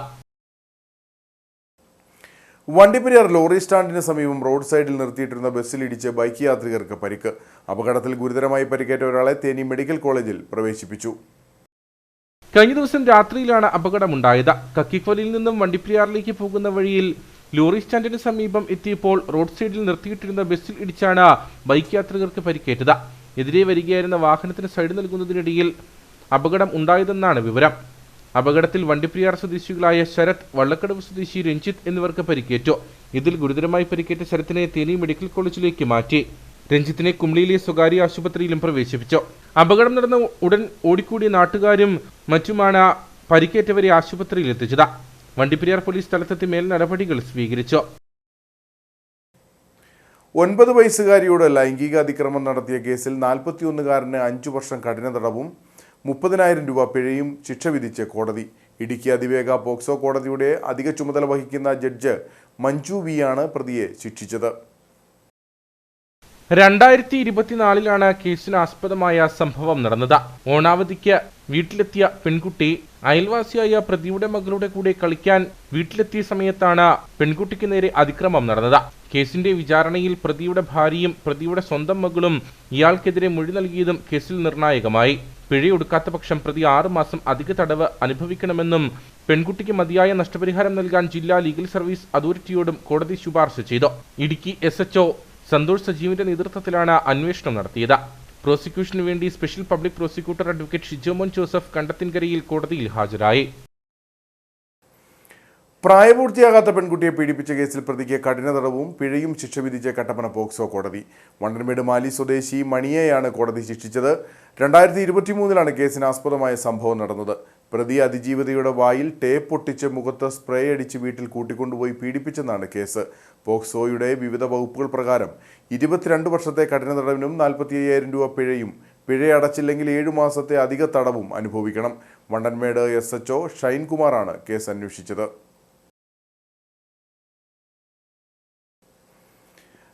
വണ്ടിപ്പെരിയാർ ലോറി സ്റ്റാൻഡിന് സമീപം റോഡ് സൈഡിൽ നിർത്തിയിട്ടിരുന്ന ബസ്സിലിടിച്ച് ബൈക്ക് യാത്രികർക്ക് പരിക്ക്. അപകടത്തിൽ ഗുരുതരമായി പരിക്കേറ്റ ഒരാളെ തേനി മെഡിക്കൽ കോളേജിൽ പ്രവേശിപ്പിച്ചു. കഴിഞ്ഞ ദിവസം രാത്രിയിലാണ് അപകടമുണ്ടായത്. കക്കിക്കൊലിയിൽ നിന്നും വണ്ടിപ്പെരിയാറിലേക്ക് പോകുന്ന വഴിയിൽ ലോറി സ്റ്റാൻഡിന് സമീപം എത്തിയപ്പോൾ റോഡ് സൈഡിൽ നിർത്തിയിട്ടിരുന്ന ബസ്സിൽ ഇടിച്ചാണ് ബൈക്ക് യാത്രികർക്ക് പരിക്കേറ്റത്. എതിരെ വരികയായിരുന്ന വാഹനത്തിന് സൈഡ് നൽകുന്നതിനിടയിൽ അപകടം ഉണ്ടായതെന്നാണ് വിവരം. അപകടത്തിൽ വണ്ടിപ്പെരിയാർ സ്വദേശികളായ ശരത്, വള്ളക്കടവ് സ്വദേശി രഞ്ജിത്ത് എന്നിവർക്ക് പരിക്കേറ്റു. ഇതിൽ ഗുരുതരമായി പരിക്കേറ്റ ശരത്തിനെ തേനി മെഡിക്കൽ കോളേജിലേക്ക് മാറ്റി. രഞ്ജിത്തിനെ കുമളിയിലെ സ്വകാര്യ ആശുപത്രിയിലും പ്രവേശിപ്പിച്ചു. അപകടം നടന്ന ഉടൻ ഓടിക്കൂടിയ നാട്ടുകാരും മറ്റുമാണ് പരിക്കേറ്റവരെ ആശുപത്രിയിൽ എത്തിച്ചത്. വണ്ടിപ്പെരിയാർ പോലീസ് സ്ഥലത്തെത്തി മേൽ നടപടികൾ സ്വീകരിച്ചു. 9 വയസ്സുകാരിയോട് ലൈംഗിക അതിക്രമം നടത്തിയ കേസിൽ 41-കാരന് 5 വർഷം കഠിന തടവും 30,000 രൂപ പിഴയും ശിക്ഷ വിധിച്ച് കോടതി. ഇടുക്കി അതിവേഗ പോക്സോ കോടതിയുടെ അധിക ചുമതല വഹിക്കുന്ന ജഡ്ജ് മഞ്ജു വി ആണ് പ്രതിയെ ശിക്ഷിച്ചത്. 2024 കേസിന് ആസ്പദമായ സംഭവം നടന്നത്. ഓണാവധിക്ക് വീട്ടിലെത്തിയ പെൺകുട്ടി അയൽവാസിയായ പ്രതിയുടെ മകളുടെ കൂടെ കളിക്കാൻ വീട്ടിലെത്തിയ സമയത്താണ് പെൺകുട്ടിക്ക് നേരെ അതിക്രമം നടന്നത്. കേസിന്റെ വിചാരണയിൽ പ്രതിയുടെ ഭാര്യയും പ്രതിയുടെ സ്വന്തം മകളും ഇയാൾക്കെതിരെ മൊഴി നൽകിയതും കേസിൽ നിർണായകമായി. പിഴയൊടുക്കാത്ത പക്ഷം പ്രതി 6 മാസം അധിക തടവ് അനുഭവിക്കണമെന്നും പെൺകുട്ടിക്ക് മതിയായ നഷ്ടപരിഹാരം നൽകാൻ ജില്ലാ ലീഗൽ സർവീസ് അതോറിറ്റിയോടും കോടതി ശുപാർശ ചെയ്തു. ഇടുക്കി SHO സന്തോഷ് സജീവിന്റെ നേതൃത്വത്തിലാണ് അന്വേഷണം നടത്തിയത്. പ്രോസിക്യൂഷനു വേണ്ടി special public prosecutor advocate Shijomon Joseph കണ്ടത്തിൻകരയിൽ കോടതിയിൽ ഹാജരായി. പ്രായപൂർത്തിയാകാത്ത പെൺകുട്ടിയെ പീഡിപ്പിച്ച കേസിൽ പ്രതിക്ക് കഠിന തടവും പിഴയും ശിക്ഷ വിധിച്ച കട്ടപ്പന പോക്സോ കോടതി. വണ്ടൻമേട് മാലി സ്വദേശി മണിയെയാണ് കോടതി ശിക്ഷിച്ചത്. 2023 കേസിന് ആസ്പദമായ സംഭവം നടന്നത്. പ്രതി അതിജീവിതയുടെ വായിൽ ടേപ്പ് പൊട്ടിച്ച് മുഖത്ത് സ്പ്രേ അടിച്ച് വീട്ടിൽ കൂട്ടിക്കൊണ്ടുപോയി പീഡിപ്പിച്ചെന്നാണ് കേസ്. പോക്സോയുടെ വിവിധ വകുപ്പുകൾ പ്രകാരം 22 വർഷത്തെ കഠിന തടവിനും 45,000 രൂപ പിഴയും, പിഴയടച്ചില്ലെങ്കിൽ 7 മാസത്തെ അധിക തടവും അനുഭവിക്കണം. വണ്ടൻമേട് SHO ഷൈൻകുമാറാണ് കേസ് അന്വേഷിച്ചത്.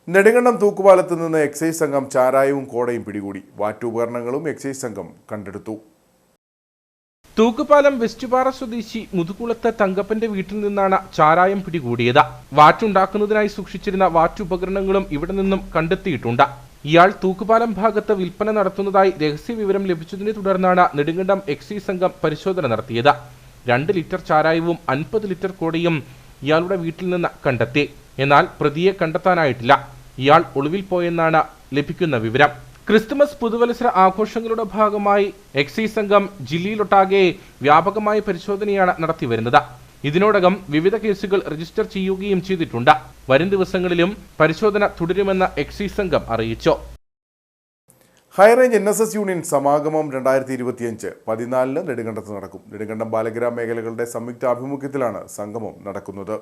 നെടുങ്കണ്ടം തൂക്കുപാലത്ത് നിന്ന് എക്സൈസ് സംഘം ചാരായവും കോടയും പിടികൂടി. വാറ്റുപകരണങ്ങളും എക്സൈസ് സംഘം കണ്ടെടുത്തു. തൂക്കുപാലം വെസ്റ്റുപാറ സ്വദേശി മുതുകുളത്ത് തങ്കപ്പന്റെ വീട്ടിൽ നിന്നാണ് ചാരായം പിടികൂടിയത്. വാറ്റുണ്ടാക്കുന്നതിനായി സൂക്ഷിച്ചിരുന്ന വാറ്റുപകരണങ്ങളും ഇവിടെ നിന്നും കണ്ടെത്തിയിട്ടുണ്ട്. ഇയാൾ തൂക്കുപാലം ഭാഗത്ത് വിൽപ്പന നടത്തുന്നതായി രഹസ്യ വിവരം ലഭിച്ചതിനെ തുടർന്നാണ് നെടുങ്കണ്ടം എക്സൈസ് സംഘം പരിശോധന നടത്തിയത്. 2 ലിറ്റർ ചാരായവും 50 ലിറ്റർ കോടയും ഇയാളുടെ വീട്ടിൽ നിന്ന് കണ്ടെത്തി. എന്നാൽ പ്രതിയെ കണ്ടെത്താനായിട്ടില്ല. ഇയാൾ ഒളിവിൽ പോയെന്നാണ് ലഭിക്കുന്ന വിവരം. ക്രിസ്തുമസ് പുതുവത്സര ആഘോഷങ്ങളുടെ ഭാഗമായി എക്സൈസ് സംഘം ജില്ലയിലൊട്ടാകെ വ്യാപകമായ പരിശോധനയാണ് നടത്തിവരുന്നത്. ഇതിനോടകം വിവിധ കേസുകൾ രജിസ്റ്റർ ചെയ്യുകയും ചെയ്തിട്ടുണ്ട്. വരും ദിവസങ്ങളിലും പരിശോധന തുടരുമെന്ന് എക്സൈസ് സംഘം അറിയിച്ചു. ഹൈറേഞ്ച് NSS യൂണിയൻ സമാഗമം 2025 14 നെടുങ്കണ്ടത്ത് നടക്കും. നെടുങ്കണ്ടം ബാലഗ്രാം മേഖലകളുടെ സംയുക്ത ആഭിമുഖ്യത്തിലാണ് സംഗമം നടക്കുന്നത്.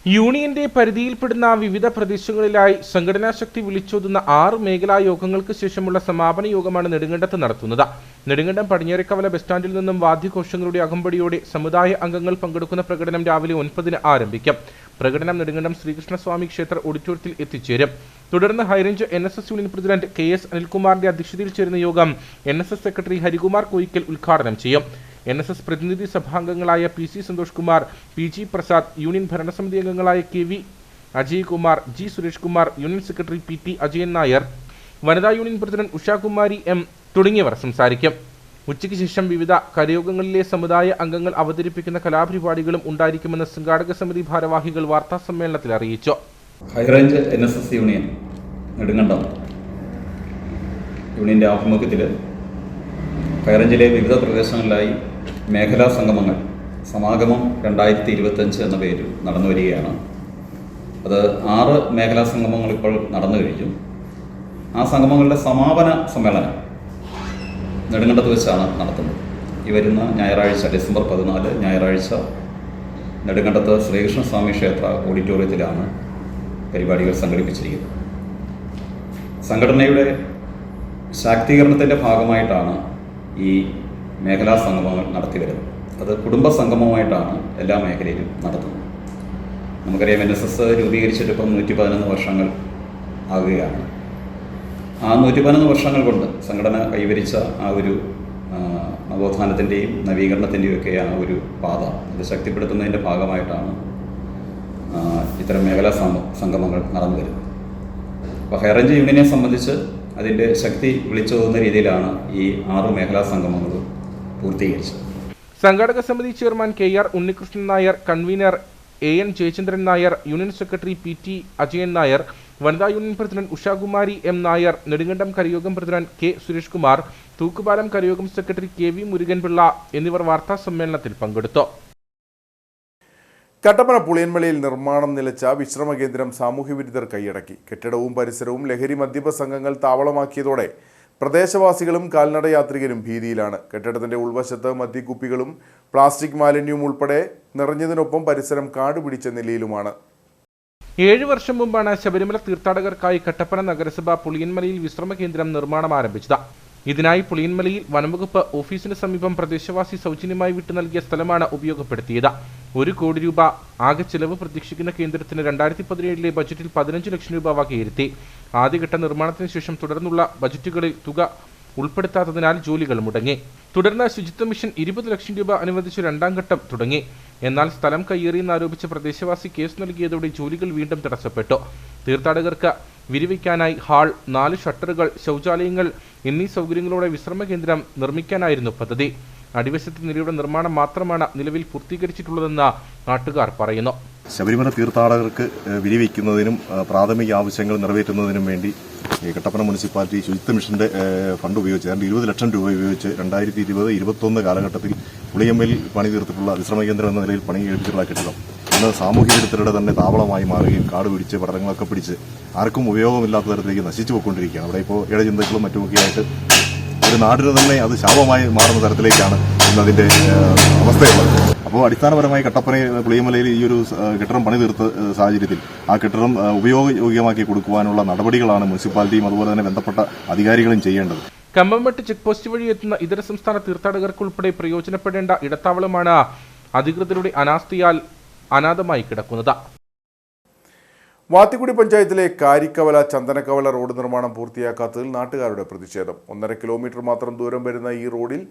യൂണിയന്റെ പരിധിയിൽപ്പെടുന്ന വിവിധ പ്രദേശങ്ങളിലായി സംഘടനാ ശക്തി വിളിച്ചോതുന്ന 6 മേഖലാ യോഗങ്ങൾക്ക് ശേഷമുള്ള സമാപന യോഗമാണ് നെടുങ്കണ്ടത്ത് നടത്തുന്നത്. നെടുങ്കണ്ടം പടിഞ്ഞാറേക്കവല ബസ് സ്റ്റാൻഡിൽ നിന്നും വാദ്യഘോഷങ്ങളുടെ അകമ്പടിയോടെ സമുദായ അംഗങ്ങൾ പങ്കെടുക്കുന്ന പ്രകടനം രാവിലെ 9 ആരംഭിക്കും. പ്രകടനം നെടുങ്കണ്ടം ശ്രീകൃഷ്ണസ്വാമി ക്ഷേത്ര ഓഡിറ്റോറിയത്തിൽ എത്തിച്ചേരും. തുടർന്ന് high range NSS union president KS അനിൽകുമാറിന്റെ അധ്യക്ഷതയിൽ ചേരുന്ന യോഗം NSS സെക്രട്ടറി ഹരികുമാർ കോയിക്കൽ ഉദ്ഘാടനം ചെയ്യും. NSS പ്രതിനിധി സഭാംഗങ്ങളായ PC Santhosh Kumar, PG Prasad, union ഭരണസമിതി അംഗങ്ങളായ KV Ajay Kumar, G Suresh Kumar, union secretary PT Ajayan Nair, വനിതാ യൂണിയൻ പ്രസിഡന്റ് ഉഷാകുമാരി M തുടങ്ങിയവർ സംസാരിക്കും. ഉച്ചയ്ക്ക് ശേഷം വിവിധ കരയോഗങ്ങളിലെ സമുദായ അംഗങ്ങൾ അവതരിപ്പിക്കുന്ന കലാപരിപാടികളും ഉണ്ടായിരിക്കുമെന്ന് സംഘാടക സമിതി ഭാരവാഹികൾ വാർത്താസമ്മേളനത്തിൽ അറിയിച്ചു. ഹൈറേഞ്ച് NSS യൂണിയൻ നെടുങ്കണ്ടം യൂണിയൻ്റെ ആഭിമുഖ്യത്തിൽ ഹൈറേഞ്ചിലെ വിവിധ പ്രദേശങ്ങളിലായി മേഖലാ സംഗമങ്ങൾ സമാഗമം 2025 എന്ന പേരിൽ നടന്നു വരികയാണ്. അത് 6 മേഖലാ സംഗമങ്ങൾ ഇപ്പോൾ നടന്നു കഴിഞ്ഞു. ആ സംഗമങ്ങളുടെ സമാപന സമ്മേളനം നെടുങ്കണ്ടത്ത് വെച്ചാണ് നടത്തുന്നത്. ഈ വരുന്ന ഞായറാഴ്ച ഡിസംബർ 14 ഞായറാഴ്ച നെടുങ്കണ്ടത്ത് ശ്രീകൃഷ്ണസ്വാമി ക്ഷേത്ര ഓഡിറ്റോറിയത്തിലാണ് പരിപാടികൾ സംഘടിപ്പിച്ചിരിക്കുന്നത്. സംഘടനയുടെ ശാക്തീകരണത്തിൻ്റെ ഭാഗമായിട്ടാണ് ഈ മേഖലാ സംഗമങ്ങൾ നടത്തി വരുന്നത്. അത് കുടുംബ സംഗമമായിട്ടാണ് എല്ലാ മേഖലയിലും നടത്തുന്നത്. നമുക്കറിയാം NSS രൂപീകരിച്ചിട്ട് ഇപ്പം 111 വർഷങ്ങൾ ആകുകയാണ്. ആ 111 വർഷങ്ങൾ കൊണ്ട് സംഘടന കൈവരിച്ച ആ ഒരു നവോത്ഥാനത്തിൻ്റെയും നവീകരണത്തിൻ്റെയും ഒക്കെ ആ ഒരു പാത അത് ശക്തിപ്പെടുത്തുന്നതിൻ്റെ ഭാഗമായിട്ടാണ് ഇത്തരം മേഖലാ സംഗമങ്ങൾ നടന്നു വരുന്നത്. അപ്പോൾ ഹൈറേഞ്ച് യൂണിയനെ സംബന്ധിച്ച് അതിൻ്റെ ശക്തി വിളിച്ചോതുന്ന രീതിയിലാണ് ഈ 6 മേഖലാ സംഗമങ്ങൾ പൂർത്തീകരിച്ചത്. സംഘാടക സമിതി chairman KR Unnikrishnan Nair, convener AN Jayachandran Nair, union secretary PT Ajayan Nair, വനിതാ union president Ushakumari M Nair, Nedumkandam കരയോഗം പ്രസിഡന്റ് K സുരേഷ് കുമാർ, തൂക്കുപാലം കരയോഗം സെക്രട്ടറി KV മുരുകൻപിള്ള എന്നിവർ വാർത്താ സമ്മേളനത്തിൽ പങ്കെടുത്തു. കട്ടപ്പന പുളിയൻമലയിൽ നിർമ്മാണം നിലച്ച വിശ്രമ കേന്ദ്രം സാമൂഹ്യവിരുദ്ധർ കൈയടക്കി. കെട്ടിടവും പരിസരവും ലഹരി മദ്യപ സംഘങ്ങൾ താവളമാക്കിയതോടെ പ്രദേശവാസികളും കാൽനട യാത്രികരും ഭീതിയിലാണ്. കെട്ടിടത്തിന്റെ ഉൾവശത്ത് മദ്യക്കുപ്പികളും പ്ലാസ്റ്റിക് മാലിന്യവും ഉൾപ്പെടെ നിറഞ്ഞതിനൊപ്പം പരിസരം കാടുപിടിച്ച നിലയിലുമാണ്. 7 വർഷം മുമ്പാണ് ശബരിമല തീർത്ഥാടകർക്കായി കട്ടപ്പന നഗരസഭ പുളിയൻമലയിൽ വിശ്രമ കേന്ദ്രം നിർമ്മാണം ആരംഭിച്ചത്. ഇതിനായി പുളിയൻമലയിൽ വനംവകുപ്പ് ഓഫീസിന് സമീപം പ്രദേശവാസി സൗജന്യമായി വിട്ടു നൽകിയ സ്ഥലമാണ് ഉപയോഗപ്പെടുത്തിയത്. 1 കോടി രൂപ ആകെ ചെലവ് പ്രതീക്ഷിക്കുന്ന കേന്ദ്രത്തിന് 2017 ബജറ്റിൽ 15 ലക്ഷം രൂപ വകയിരുത്തി. ആദ്യഘട്ട നിർമ്മാണത്തിന് ശേഷം തുടർന്നുള്ള ബജറ്റുകളിൽ തുക ഉൾപ്പെടുത്താത്തതിനാൽ ജോലികൾ മുടങ്ങി. തുടർന്ന് ശുചിത്വ മിഷൻ 20 ലക്ഷം രൂപ അനുവദിച്ച് 2ാം ഘട്ടം തുടങ്ങി. എന്നാൽ സ്ഥലം കയ്യേറിയെന്നാരോപിച്ച് പ്രദേശവാസി കേസ് നൽകിയതോടെ ജോലികൾ വീണ്ടും തടസ്സപ്പെട്ടു. തീർത്ഥാടകർക്ക് വിരിവയ്ക്കാനായി ഹാൾ, 4 ഷട്ടറുകൾ, ശൗചാലയങ്ങൾ എന്നീ സൗകര്യങ്ങളോടെ വിശ്രമ കേന്ദ്രം നിർമ്മിക്കാനായിരുന്നു പദ്ധതി. അടിവശത്തെ നിലയുടെ നിർമ്മാണം മാത്രമാണ് നിലവിൽ പൂർത്തീകരിച്ചിട്ടുള്ളതെന്ന് നാട്ടുകാർ പറയുന്നു. ശബരിമല തീർത്ഥാടകർക്ക് വിരിവയ്ക്കുന്നതിനും പ്രാഥമിക ആവശ്യങ്ങൾ നിറവേറ്റുന്നതിനും വേണ്ടി കട്ടപ്പന മുനിസിപ്പാലിറ്റി ശുചിത്വ മിഷന്റെ ഫണ്ട് ഉപയോഗിച്ച് 20 ലക്ഷം രൂപ ഉപയോഗിച്ച് 2020-21 കാലഘട്ടത്തിൽ പുളിയമ്മയിൽ പണി തീർത്തിട്ടുള്ള വിശ്രമ കേന്ദ്രം എന്ന നിലയിൽ പണി കഴിപ്പിച്ചിട്ടുള്ള കെട്ടിടം ഇന്ന് സാമൂഹിക വിരുദ്ധരുടെ തന്നെ താവളമായി മാറുകയും കാട് പിടിച്ച് പടലങ്ങളൊക്കെ പിടിച്ച് ആർക്കും ഉപയോഗമില്ലാത്ത തരത്തിലേക്ക് നശിച്ചു പോയിക്കൊണ്ടിരിക്കുകയാണ്. അവിടെ ഇപ്പോൾ ഇഴചിന്തകളും മറ്റുമൊക്കെയായിട്ട് ഒരു നാടിന് തന്നെ അത് ശാപമായി മാറുന്ന തരത്തിലേക്കാണ് ഇന്നതിന്റെ അവസ്ഥയുള്ളത്. അപ്പോൾ അടിസ്ഥാനപരമായി കട്ടപ്പന പുളിയമലയിൽ ഈ ഒരു കെട്ടിടം പണി തീർത്ത സാഹചര്യത്തിൽ ആ കെട്ടിടം ഉപയോഗയോഗ്യമാക്കി കൊടുക്കുവാനുള്ള നടപടികളാണ് മുനിസിപ്പാലിറ്റിയും അതുപോലെ തന്നെ ബന്ധപ്പെട്ട അധികാരികളും ചെയ്യേണ്ടത്. കമ്പംമെട്ട് ചെക്ക് പോസ്റ്റ് വഴി എത്തുന്ന ഇതര സംസ്ഥാന തീർത്ഥാടകർക്കുൾപ്പെടെ പ്രയോജനപ്പെടേണ്ട ഇടത്താവളമാണ് അധികൃതരുടെ അനാസ്ഥയാൽ അനാഥമായി കിടക്കുന്നത്. വാത്തിക്കുടി പഞ്ചായത്തിലെ കാരിക്കവല ചന്ദനക്കവല റോഡ് നിർമ്മാണം പൂർത്തിയാക്കാത്തതിൽ നാട്ടുകാരുടെ പ്രതിഷേധം. 1.5 കിലോമീറ്റർ മാത്രം ദൂരം വരുന്ന ഈ റോഡിൽ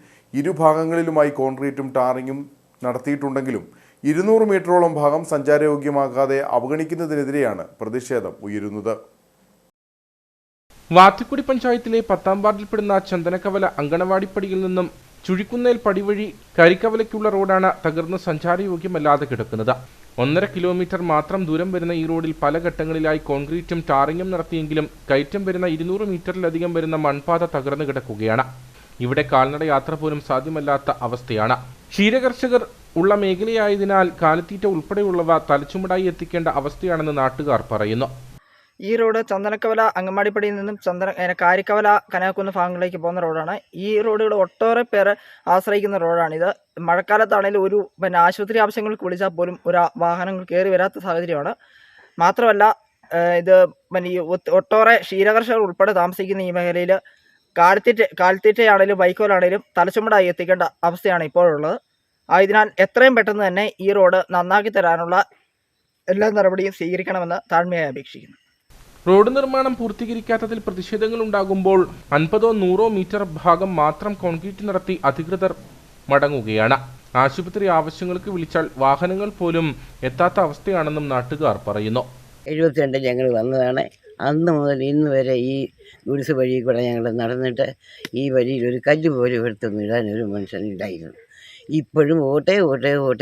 ഇരുഭാഗങ്ങളിലുമായി കോൺക്രീറ്റും ടാറിങ്ങും നടത്തിയിട്ടുണ്ടെങ്കിലും 200 മീറ്ററോളം ഭാഗം സഞ്ചാരയോഗ്യമാകാതെ അവഗണിക്കുന്നതിനെതിരെയാണ് പ്രതിഷേധം ഉയരുന്നത്. വാത്തിക്കുടി പഞ്ചായത്തിലെ 10ാം വാർഡിൽപ്പെടുന്ന ചന്ദനക്കവല അങ്കണവാടിപ്പടിയിൽ നിന്നും ചുഴിക്കുന്നേൽ പടി വഴി കരിക്കവലയ്ക്കുള്ള റോഡാണ് തകർന്ന് സഞ്ചാരയോഗ്യമല്ലാതെ കിടക്കുന്നത്. 1.5 കിലോമീറ്റർ മാത്രം ദൂരം വരുന്ന ഈ റോഡിൽ പല ഘട്ടങ്ങളിലായി കോൺക്രീറ്റും ടാറിങ്ങും നടത്തിയെങ്കിലും കയറ്റം വരുന്ന 200 മീറ്ററിലധികം വരുന്ന മൺപാത തകർന്നു കിടക്കുകയാണ്. ഇവിടെ കാൽനട യാത്ര പോലും സാധ്യമല്ലാത്ത അവസ്ഥയാണ്. ക്ഷീരകർഷകർ ഉള്ള മേഖലയായതിനാൽ കാലിത്തീറ്റ ഉൾപ്പെടെയുള്ളവ തലച്ചുമടായി എത്തിക്കേണ്ട അവസ്ഥയാണെന്ന് നാട്ടുകാർ പറയുന്നു. ഈ റോഡ് ചന്ദനക്കവല അങ്കമാടിപ്പടിയിൽ നിന്നും കാരിക്കവല കനകക്കുന്ന് ഭാഗങ്ങളിലേക്ക് പോകുന്ന റോഡാണ്. ഈ റോഡുകൾ ഒട്ടേറെ പേര് ആശ്രയിക്കുന്ന റോഡാണിത്. മഴക്കാലത്താണെങ്കിലും ഒരു ആശുപത്രി ആവശ്യങ്ങൾക്ക് വിളിച്ചാൽ പോലും ഒരു വാഹനങ്ങൾ കയറി വരാത്ത സാഹചര്യമാണ്. മാത്രമല്ല ഇത് ഒട്ടേറെ ക്ഷീരകർഷകർ ഉൾപ്പെടെ താമസിക്കുന്ന ഈ മേഖലയിൽ കാലിത്തീറ്റയാണെങ്കിലും വൈക്കോലാണെങ്കിലും തലച്ചുമടായി എത്തിക്കേണ്ട അവസ്ഥയാണ് ഇപ്പോഴുള്ളത്. ആയതിനാൽ എത്രയും പെട്ടെന്ന് തന്നെ ഈ റോഡ് നന്നാക്കി തരാനുള്ള എല്ലാ നടപടിയും സ്വീകരിക്കണമെന്ന് താഴ്മയായി അപേക്ഷിക്കുന്നു. റോഡ് നിർമ്മാണം പൂർത്തീകരിക്കാത്തതിൽ പ്രതിഷേധങ്ങൾ ഉണ്ടാകുമ്പോൾ 50-100 മീറ്റർ ഭാഗം മാത്രം കോൺക്രീറ്റ് നടത്തി അധികൃതർ മടങ്ങുകയാണ്. ആശുപത്രി ആവശ്യങ്ങൾക്ക് വിളിച്ചാൽ വാഹനങ്ങൾ പോലും എത്താത്ത അവസ്ഥയാണെന്നും നാട്ടുകാർ പറയുന്നു. 72 ഞങ്ങൾ വന്നതാണ്. അന്ന് മുതൽ ഇന്ന് വരെ ഈ ഗുഡ്സ് വഴി കൂടെ ഞങ്ങൾ നടന്നിട്ട് ഈ വഴിയിൽ ഒരു കല്ല് പോലും എടുത്തൊന്നും ഇടാൻ ഒരു മനുഷ്യനുണ്ടായിരുന്നു. ഇപ്പോഴും ഓട്ടേ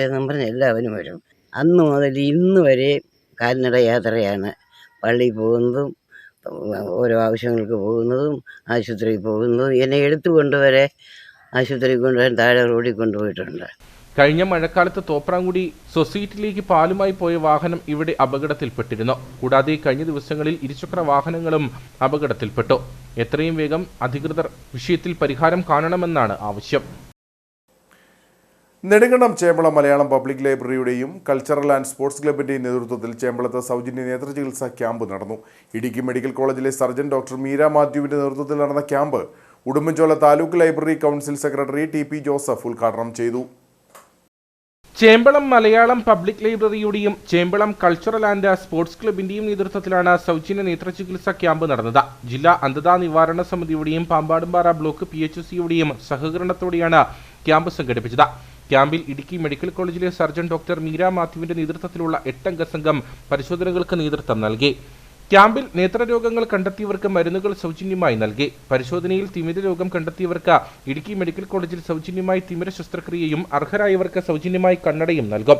എന്നും പറഞ്ഞ് എല്ലാവരും വരും. അന്ന് മുതൽ ഇന്ന് വരെ കാൽനട യാത്രയാണ്. പള്ളിയിൽ പോകുന്നതും ഓരോ ആവശ്യങ്ങൾക്ക് പോകുന്നതും ആശുപത്രിയിൽ പോകുന്നതും എന്നെ എടുത്തുകൊണ്ടുവരെ ആശുപത്രിയിൽ കൊണ്ടുവരാൻ താഴെ റോഡിൽ കൊണ്ടുപോയിട്ടുണ്ട്. കഴിഞ്ഞ മഴക്കാലത്ത് തോപ്രാംകുടി സൊസൈറ്റിയിലേക്ക് പാലുമായി പോയ വാഹനം ഇവിടെ അപകടത്തിൽപ്പെട്ടിരുന്നു. കൂടാതെ കഴിഞ്ഞ ദിവസങ്ങളിൽ ഇരുചക്ര വാഹനങ്ങളും അപകടത്തിൽപ്പെട്ടു. എത്രയും വേഗം അധികൃതർ വിഷയത്തിൽ പരിഹാരം കാണണമെന്നാണ് ആവശ്യം. നെടുങ്കണ്ടം ചേമ്പളം മലയാളം പബ്ലിക് ലൈബ്രറിയുടെയും കൾച്ചറൽ ആൻഡ് സ്പോർട്സ് ക്ലബിന്റെയും നേതൃത്വത്തിൽ ചേമ്പളത്ത് സൗജന്യ നേത്രചികിത്സാ ക്യാമ്പ് നടന്നു. ഇടുക്കി മെഡിക്കൽ കോളേജിലെ സർജൻ ഡോക്ടർ മീര മാത്യുവിന്റെ നേതൃത്വത്തിൽ നടന്ന camp Udumbanchola taluk library council secretary TP Joseph ഉദ്ഘാടനം ചെയ്തു. ചേമ്പളം മലയാളം പബ്ലിക് ലൈബ്രറിയുടെയും ചേമ്പളം കൾച്ചറൽ ആൻഡ് സ്പോർട്സ് ക്ലബിന്റെയും നേതൃത്വത്തിലാണ് സൗജന്യ നേത്രചികിത്സാ ക്യാമ്പ് നടന്നത്. ജില്ലാ അന്ധതാ നിവാരണ സമിതിയുടെയും പാമ്പാടുംപാറ ബ്ലോക്ക് PHCയുടെയും സഹകരണത്തോടെയാണ് ക്യാമ്പ് സംഘടിപ്പിച്ചത്. ക്യാമ്പിൽ ഇടുക്കി മെഡിക്കൽ കോളേജിലെ സർജൻ ഡോക്ടർ മീര മാത്യുവിന്റെ നേതൃത്വത്തിലുള്ള 8-അംഗ സംഘം പരിശോധനകൾക്ക് നേതൃത്വം നൽകി. ക്യാമ്പിൽ നേത്രരോഗങ്ങൾ കണ്ടെത്തിയവർക്ക് മരുന്നുകൾ സൗജന്യമായി നൽകി. പരിശോധനയിൽ തിമിര രോഗം കണ്ടെത്തിയവർക്ക് ഇടുക്കി മെഡിക്കൽ കോളേജിൽ സൗജന്യമായി തിമിര ശസ്ത്രക്രിയയും അർഹരായവർക്ക് സൗജന്യമായി കണ്ണടയും നൽകും.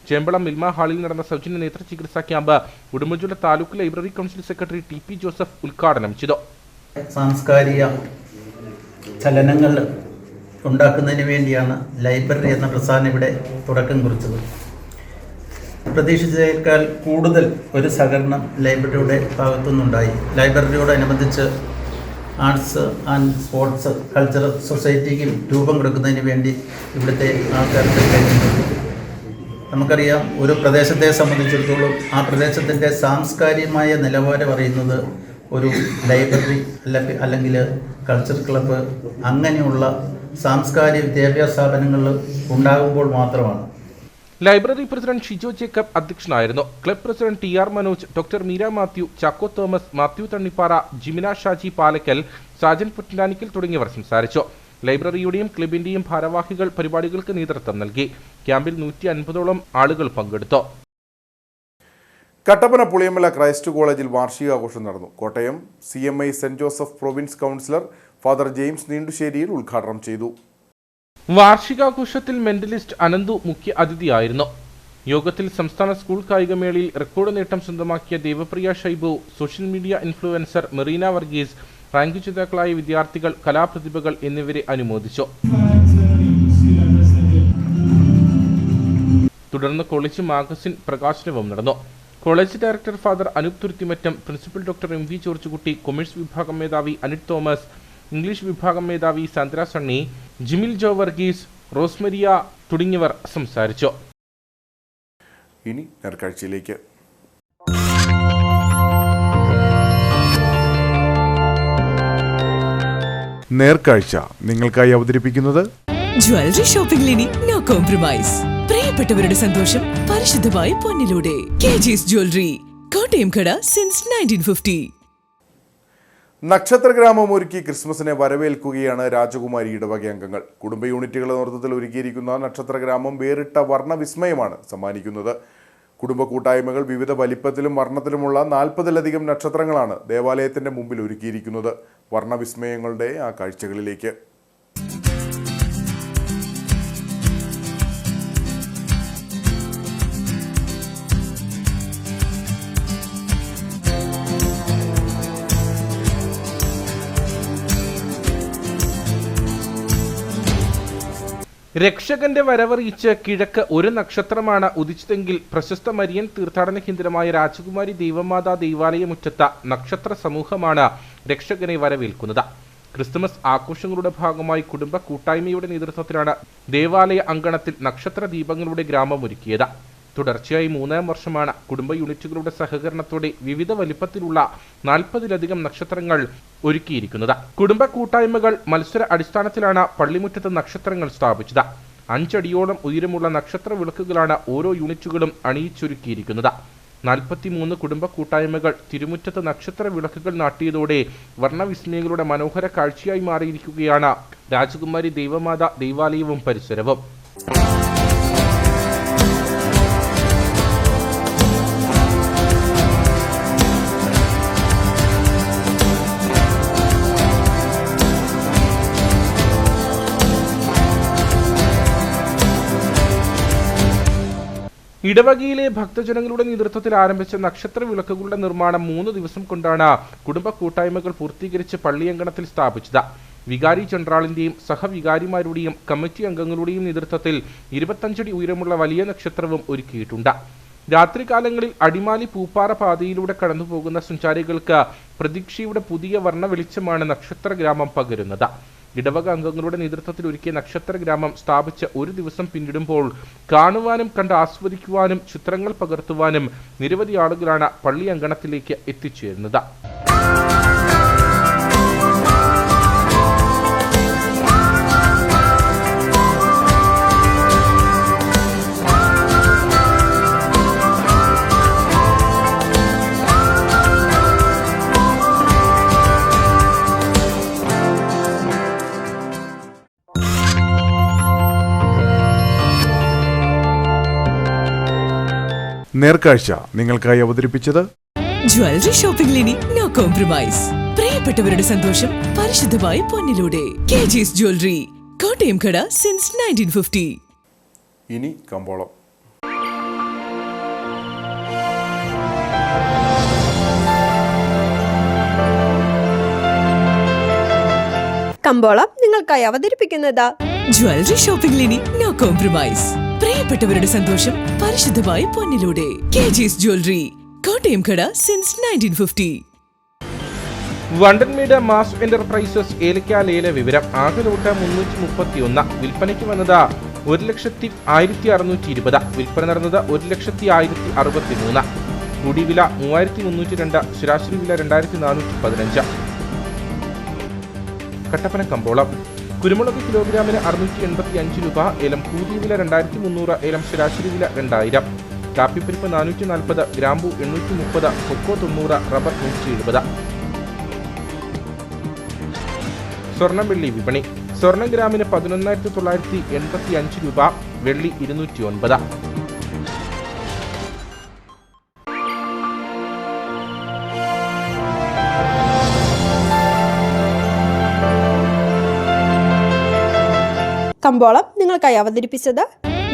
ചേമ്പളം മിൽമ ഹാളിൽ നടന്ന സൗജന്യ നേത്ര ചികിത്സാ camp Udumbanchola taluk library council secretary TP Joseph ഉദ്ഘാടനം ചെയ്തു. സാംസ്കാരിക ചലനങ്ങൾ ഉണ്ടാക്കുന്നതിന് വേണ്ടിയാണ് ലൈബ്രറി എന്ന പ്രസ്ഥാനം ഇവിടെ തുടക്കം കുറിച്ചത്. പ്രതീക്ഷിച്ചതിനേക്കാൾ കൂടുതൽ ഒരു സഹകരണം ലൈബ്രറിയുടെ ഭാഗത്തുനിന്നുണ്ടായി. ലൈബ്രറിയോടനുബന്ധിച്ച് ആർട്സ് ആൻഡ് സ്പോർട്സ് കൾച്ചറൽ സൊസൈറ്റിക്കും രൂപം കൊടുക്കുന്നതിന് വേണ്ടി ഇവിടുത്തെ ആൾക്കാർക്ക് കഴിഞ്ഞിട്ടുണ്ട്. നമുക്കറിയാം, ഒരു പ്രദേശത്തെ സംബന്ധിച്ചിടത്തോളം ആ പ്രദേശത്തിൻ്റെ സാംസ്കാരികമായ നിലവാരം അറിയുന്നത് ഒരു ലൈബ്രറി അല്ലെങ്കിൽ കൾച്ചർ ക്ലബ്ബ് അങ്ങനെയുള്ള സാംസ്കാരിക വിദ്യാഭ്യാസ സ്ഥാപനങ്ങൾ ഉണ്ടാകുമ്പോൾ മാത്രമാണ്. ലൈബ്രറി പ്രസിഡന്റ് ഷിജോ ജേക്കബ് അധ്യക്ഷനായിരുന്നു. Club president TR Manoj, doctor Meera Mathew, Chacko Thomas, Mathew Thannippara, Jimina Shaji Palakkal, Sajan Puttanikkal തുടങ്ങിയവർ സംസാരിച്ചു. ലൈബ്രറിയുടെയും ക്ലബിന്റെയും ഭാരവാഹികൾ പരിപാടികൾക്ക് നേതൃത്വം നൽകി. ക്യാമ്പിൽ 150ഓളം ആളുകൾ പങ്കെടുത്തു. കട്ടപ്പന പുളിയമല ക്രൈസ്റ്റ് കോളേജിൽ വാർഷികാഘോഷം നടന്നു. Kottayam CMI saint Joseph province councillor father James നീണ്ടുശ്ശേരിയിൽ ഉദ്ഘാടനം ചെയ്തു. വാർഷികാഘോഷത്തിൽ മെന്റലിസ്റ്റ് അനന്തു മുഖ്യ അതിഥിയായിരുന്നു. യോഗത്തിൽ സംസ്ഥാന സ്കൂൾ കായികമേളയിൽ റെക്കോർഡ് നേട്ടം സ്വന്തമാക്കിയ Devapriya Shaibu, social media influencer Merina Varghese, rank ജേതാക്കളായ വിദ്യാർത്ഥികൾ, കലാപ്രതിഭകൾ എന്നിവരെ അനുമോദിച്ചു. തുടർന്ന് കോളേജ് മാഗസിൻ പ്രകാശനവും നടന്നു. College director father Anoop Thuruthimattam, principal doctor MV Chorchukutty, commerce വിഭാഗം മേധാവി അനിറ്റ് തോമസ്, ഇംഗ്ലീഷ് വിഭാഗം മേധാവി സാന്ദ്ര സണ്ണി, ജിമിൽ ജോ വർഗീസ്, റോസ്മരിയ തുടങ്ങിയവർ സംസാരിച്ചു. ഇനി നേർക്കാഴ്ചയിലേക്ക്. നേർക്കാഴ്ച നിങ്ങൾക്കായി അവതരിപ്പിക്കുന്നത് ജ്വല്ലറി ഷോപ്പിംഗിൽ ഇനി നോ കോംപ്രമൈസ്. പ്രിയപ്പെട്ടവരുടെ സന്തോഷം പരിശുദ്ധമായി പൊന്നിലൂടെ. KG's ജ്വല്ലറി, കോട്ടയം കട സിൻസ് 1950. നക്ഷത്രഗ്രാമം ഒരുക്കി ക്രിസ്മസിനെ വരവേൽക്കുകയാണ് രാജകുമാരി ഇടവക അംഗങ്ങൾ. കുടുംബ യൂണിറ്റുകളുടെ നേതൃത്വത്തിൽ ഒരുക്കിയിരിക്കുന്ന നക്ഷത്രഗ്രാമം വേറിട്ട വർണ്ണവിസ്മയമാണ് സമ്മാനിക്കുന്നത്. കുടുംബ കൂട്ടായ്മകൾ വിവിധ വലിപ്പത്തിലും വർണ്ണത്തിലുമുള്ള 40-ലധികം നക്ഷത്രങ്ങളാണ് ദേവാലയത്തിന്റെ മുമ്പിൽ ഒരുക്കിയിരിക്കുന്നത്. വർണ്ണവിസ്മയങ്ങളുടെ ആ കാഴ്ചകളിലേക്ക്. രക്ഷകന്റെ വരവറിയിച്ച് കിഴക്ക് ഒരു നക്ഷത്രമാണ് ഉദിച്ചതെങ്കിൽ പ്രശസ്ത മരിയൻ തീർത്ഥാടന കേന്ദ്രമായ രാജകുമാരി ദൈവമാതാ ദൈവാലയമുറ്റത്ത നക്ഷത്ര സമൂഹമാണ് രക്ഷകനെ വരവേൽക്കുന്നത്. ക്രിസ്തുമസ് ആഘോഷങ്ങളുടെ ഭാഗമായി കുടുംബ കൂട്ടായ്മയുടെ നേതൃത്വത്തിലാണ് ദേവാലയ അങ്കണത്തിൽ നക്ഷത്ര ദീപങ്ങളുടെ ഗ്രാമം ഒരുക്കിയത്. തുടർച്ചയായി 3-ാം വർഷമാണ് കുടുംബ യൂണിറ്റുകളുടെ സഹകരണത്തോടെ വിവിധ വലിപ്പത്തിലുള്ള 40-ലധികം നക്ഷത്രങ്ങൾ ഒരുക്കിയിരിക്കുന്നത്. കുടുംബ കൂട്ടായ്മകൾ മത്സര അടിസ്ഥാനത്തിലാണ് പള്ളിമുറ്റത്ത് നക്ഷത്രങ്ങൾ സ്ഥാപിച്ചത്. 5 അടിയോളം ഉയരമുള്ള നക്ഷത്ര വിളക്കുകളാണ് ഓരോ യൂണിറ്റുകളും അണിയിച്ചൊരുക്കിയിരിക്കുന്നത്. 43 കുടുംബ കൂട്ടായ്മകൾ തിരുമുറ്റത്ത് നക്ഷത്ര വിളക്കുകൾ നാട്ടിയതോടെ വർണ്ണവിസ്മയങ്ങളുടെ മനോഹര കാഴ്ചയായി മാറിയിരിക്കുകയാണ് രാജകുമാരി ദൈവമാത ദൈവാലയവും പരിസരവും. ഇടവകയിലെ ഭക്തജനങ്ങളുടെ നേതൃത്വത്തിൽ ആരംഭിച്ച നക്ഷത്ര വിളക്കുകളുടെ നിർമ്മാണം 3 ദിവസം കൊണ്ടാണ് കുടുംബ കൂട്ടായ്മകൾ പൂർത്തീകരിച്ച് പള്ളിയങ്കണത്തിൽ സ്ഥാപിച്ചത്. വികാരി ജനറാളിന്റെയും സഹവികാരിമാരുടെയും കമ്മിറ്റി അംഗങ്ങളുടെയും നേതൃത്വത്തിൽ 25 അടി ഉയരമുള്ള വലിയ നക്ഷത്രവും ഒരുക്കിയിട്ടുണ്ട്. രാത്രികാലങ്ങളിൽ അടിമാലി പൂപ്പാറ പാതയിലൂടെ കടന്നുപോകുന്ന സഞ്ചാരികൾക്ക് പ്രതീക്ഷയുടെ പുതിയ വർണ്ണ വെളിച്ചമാണ് നക്ഷത്ര ഗ്രാമം പകരുന്നത്. ഇടവക അംഗങ്ങളുടെ നേതൃത്വത്തിൽ ഒരുക്കിയ നക്ഷത്ര ഗ്രാമം സ്ഥാപിച്ച് 1 ദിവസം പിന്നിടുമ്പോൾ കാണുവാനും കണ്ട് ആസ്വദിക്കുവാനും ചിത്രങ്ങൾ പകർത്തുവാനും നിരവധി ആളുകളാണ് പള്ളി അങ്കണത്തിലേക്ക് എത്തിച്ചേരുന്നത്. നേർക്കാഴ്ച നിങ്ങൾക്കായി അവതരിപ്പിച്ചത് ജ്വല്ലറി ഷോപ്പിംഗിൽ ഇനി നോ കോംപ്രമൈസ്. പ്രിയപ്പെട്ടവരുടെ സന്തോഷം പരിശുദ്ധമായി പൊന്നിലൂടെ. കെജിഎസ് ജ്വല്ലറി, കോട്ടയം കട സിൻസ് 1950. ഇനി കമ്പോളം. കമ്പോളം നിങ്ങൾക്കായി അവതരിപ്പിക്കുന്നത് ജ്വല്ലറി ഷോപ്പിംഗിൽ ഇനി നോ കോംപ്രമൈസ്. പ്രിയപ്പെട്ടവരുടെ സന്തോഷം പരിശുദ്ധമായി പൊന്നിലൂടെ. കെജിഎസ് ജ്വല്ലറി, കോട്ടയം കട സിൻസ് 1950. വണ്ടൻമേട് മാസ് എന്റർപ്രൈസസ് ഏലക്ക ലേല വിവരം. ആകെ നോട്ട് 331. വിൽപ്പനയ്ക്ക് വന്നത് 1,01,620. വിൽപ്പന നടന്നത് 1,01,063. കൂടി വില 3,302. ശരാശരി വില 2,415. കട്ടപ്പന കമ്പോളം. കുരുമുളക് കിലോഗ്രാമിന് 685 രൂപ. ഏലം കൂടിയ വില 2,300. ഏലം ശരാശരി വില 2,000. കാപ്പിപ്പരിപ്പ് 440. ഗ്രാമ്പു 830. കൊക്കോ 90. റബ്ബർ 170. സ്വർണം വെള്ളി വിപണി. സ്വർണം ഗ്രാമിന് 11,985 രൂപ. വെള്ളി 209. കമ്പോളം നിങ്ങൾക്കായി അവതരിപ്പിച്ചത്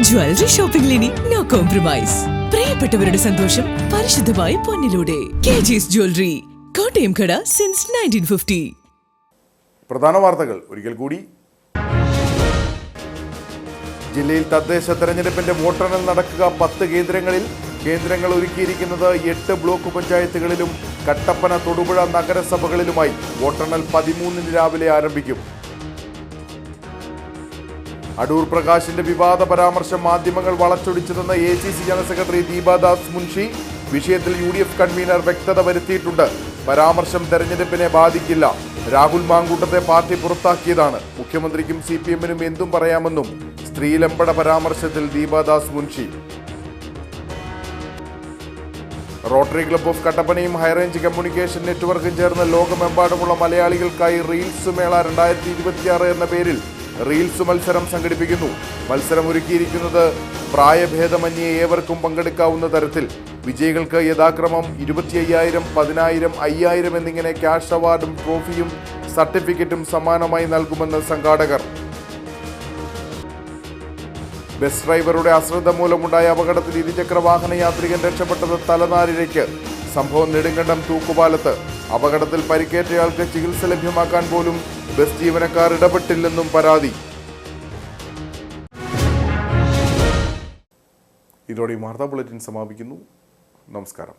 ജ്വല്ലറി ഷോപ്പിംഗിൽ ഇനി നോ കോംപ്രമൈസ്. പ്രിയപ്പെട്ടവരുടെ സന്തോഷം പരിശുദ്ധമായി പൊന്നിലൂടെ. കെജിഎസ് ജ്വല്ലറി, കോട്ടയം കട സിൻസ് 1950. പ്രധാന വാർത്തകൾ ഒരിക്കൽ കൂടി. ജില്ലയിൽ തദ്ദേശ തെരഞ്ഞെടുപ്പിന്റെ വോട്ടെണ്ണൽ നടക്കുക 10 കേന്ദ്രങ്ങളിൽ. കേന്ദ്രങ്ങൾ ഒരുക്കിയിരിക്കുന്നത് 8 ബ്ലോക്ക് പഞ്ചായത്തുകളിലും കട്ടപ്പന, തൊടുപുഴ നഗരസഭകളിലുമായി. വോട്ടെണ്ണൽ 13 രാവിലെ ആരംഭിക്കും. അടൂർ പ്രകാശിന്റെ വിവാദ പരാമർശം മാധ്യമങ്ങൾ വളച്ചൊടിച്ചതെന്ന് ACC general secretary Deepa Das Munshi. വിഷയത്തിൽ UDF കൺവീനർ വ്യക്തത വരുത്തിയിട്ടുണ്ട്. പരാമർശം തെരഞ്ഞെടുപ്പിനെ ബാധിക്കില്ല. രാഹുൽ മാങ്കൂട്ടത്തെ പാർട്ടി പുറത്താക്കിയതാണ്. മുഖ്യമന്ത്രിക്കും CPM-നും എന്തും പറയാമെന്നും സ്ത്രീലമ്പട പരാമർശത്തിൽ Deepa Das Munshi. Rotary club of കട്ടപ്പനയും ഹൈറേഞ്ച് കമ്മ്യൂണിക്കേഷൻ നെറ്റ്വർക്കും ചേർന്ന് ലോകമെമ്പാടുമുള്ള മലയാളികൾക്കായി റീൽസ് മേള 2026 എന്ന പേരിൽ റീൽസ് മത്സരം സംഘടിപ്പിക്കുന്നു. മത്സരം ഒരുക്കിയിരിക്കുന്നത് പ്രായഭേദമന്യേ ഏവർക്കും പങ്കെടുക്കാവുന്ന തരത്തിൽ. വിജയികൾക്ക് യഥാക്രമം 25,000, 10,000, 5,000 എന്നിങ്ങനെ ക്യാഷ് അവാർഡും ട്രോഫിയും സർട്ടിഫിക്കറ്റും സമ്മാനമായി നൽകുമെന്ന് സംഘാടകർ. ബസ് ഡ്രൈവറുടെ അശ്രദ്ധ മൂലമുണ്ടായ അപകടത്തിൽ ഇരുചക്ര വാഹന യാത്രികൻ രക്ഷപ്പെട്ടത് തലനാരിഴയ്ക്ക്. സംഭവം നെടുങ്കണ്ടം തൂക്കുപാലത്ത്. അപകടത്തിൽ പരിക്കേറ്റയാൾക്ക് ചികിത്സ ലഭ്യമാക്കാൻ പോലും ബസ് ജീവനക്കാർ ഇടപെട്ടില്ലെന്നും പരാതി. ഇതോടെ വാർത്താ ബുള്ളറ്റിൻ സമാപിക്കുന്നു. നമസ്കാരം.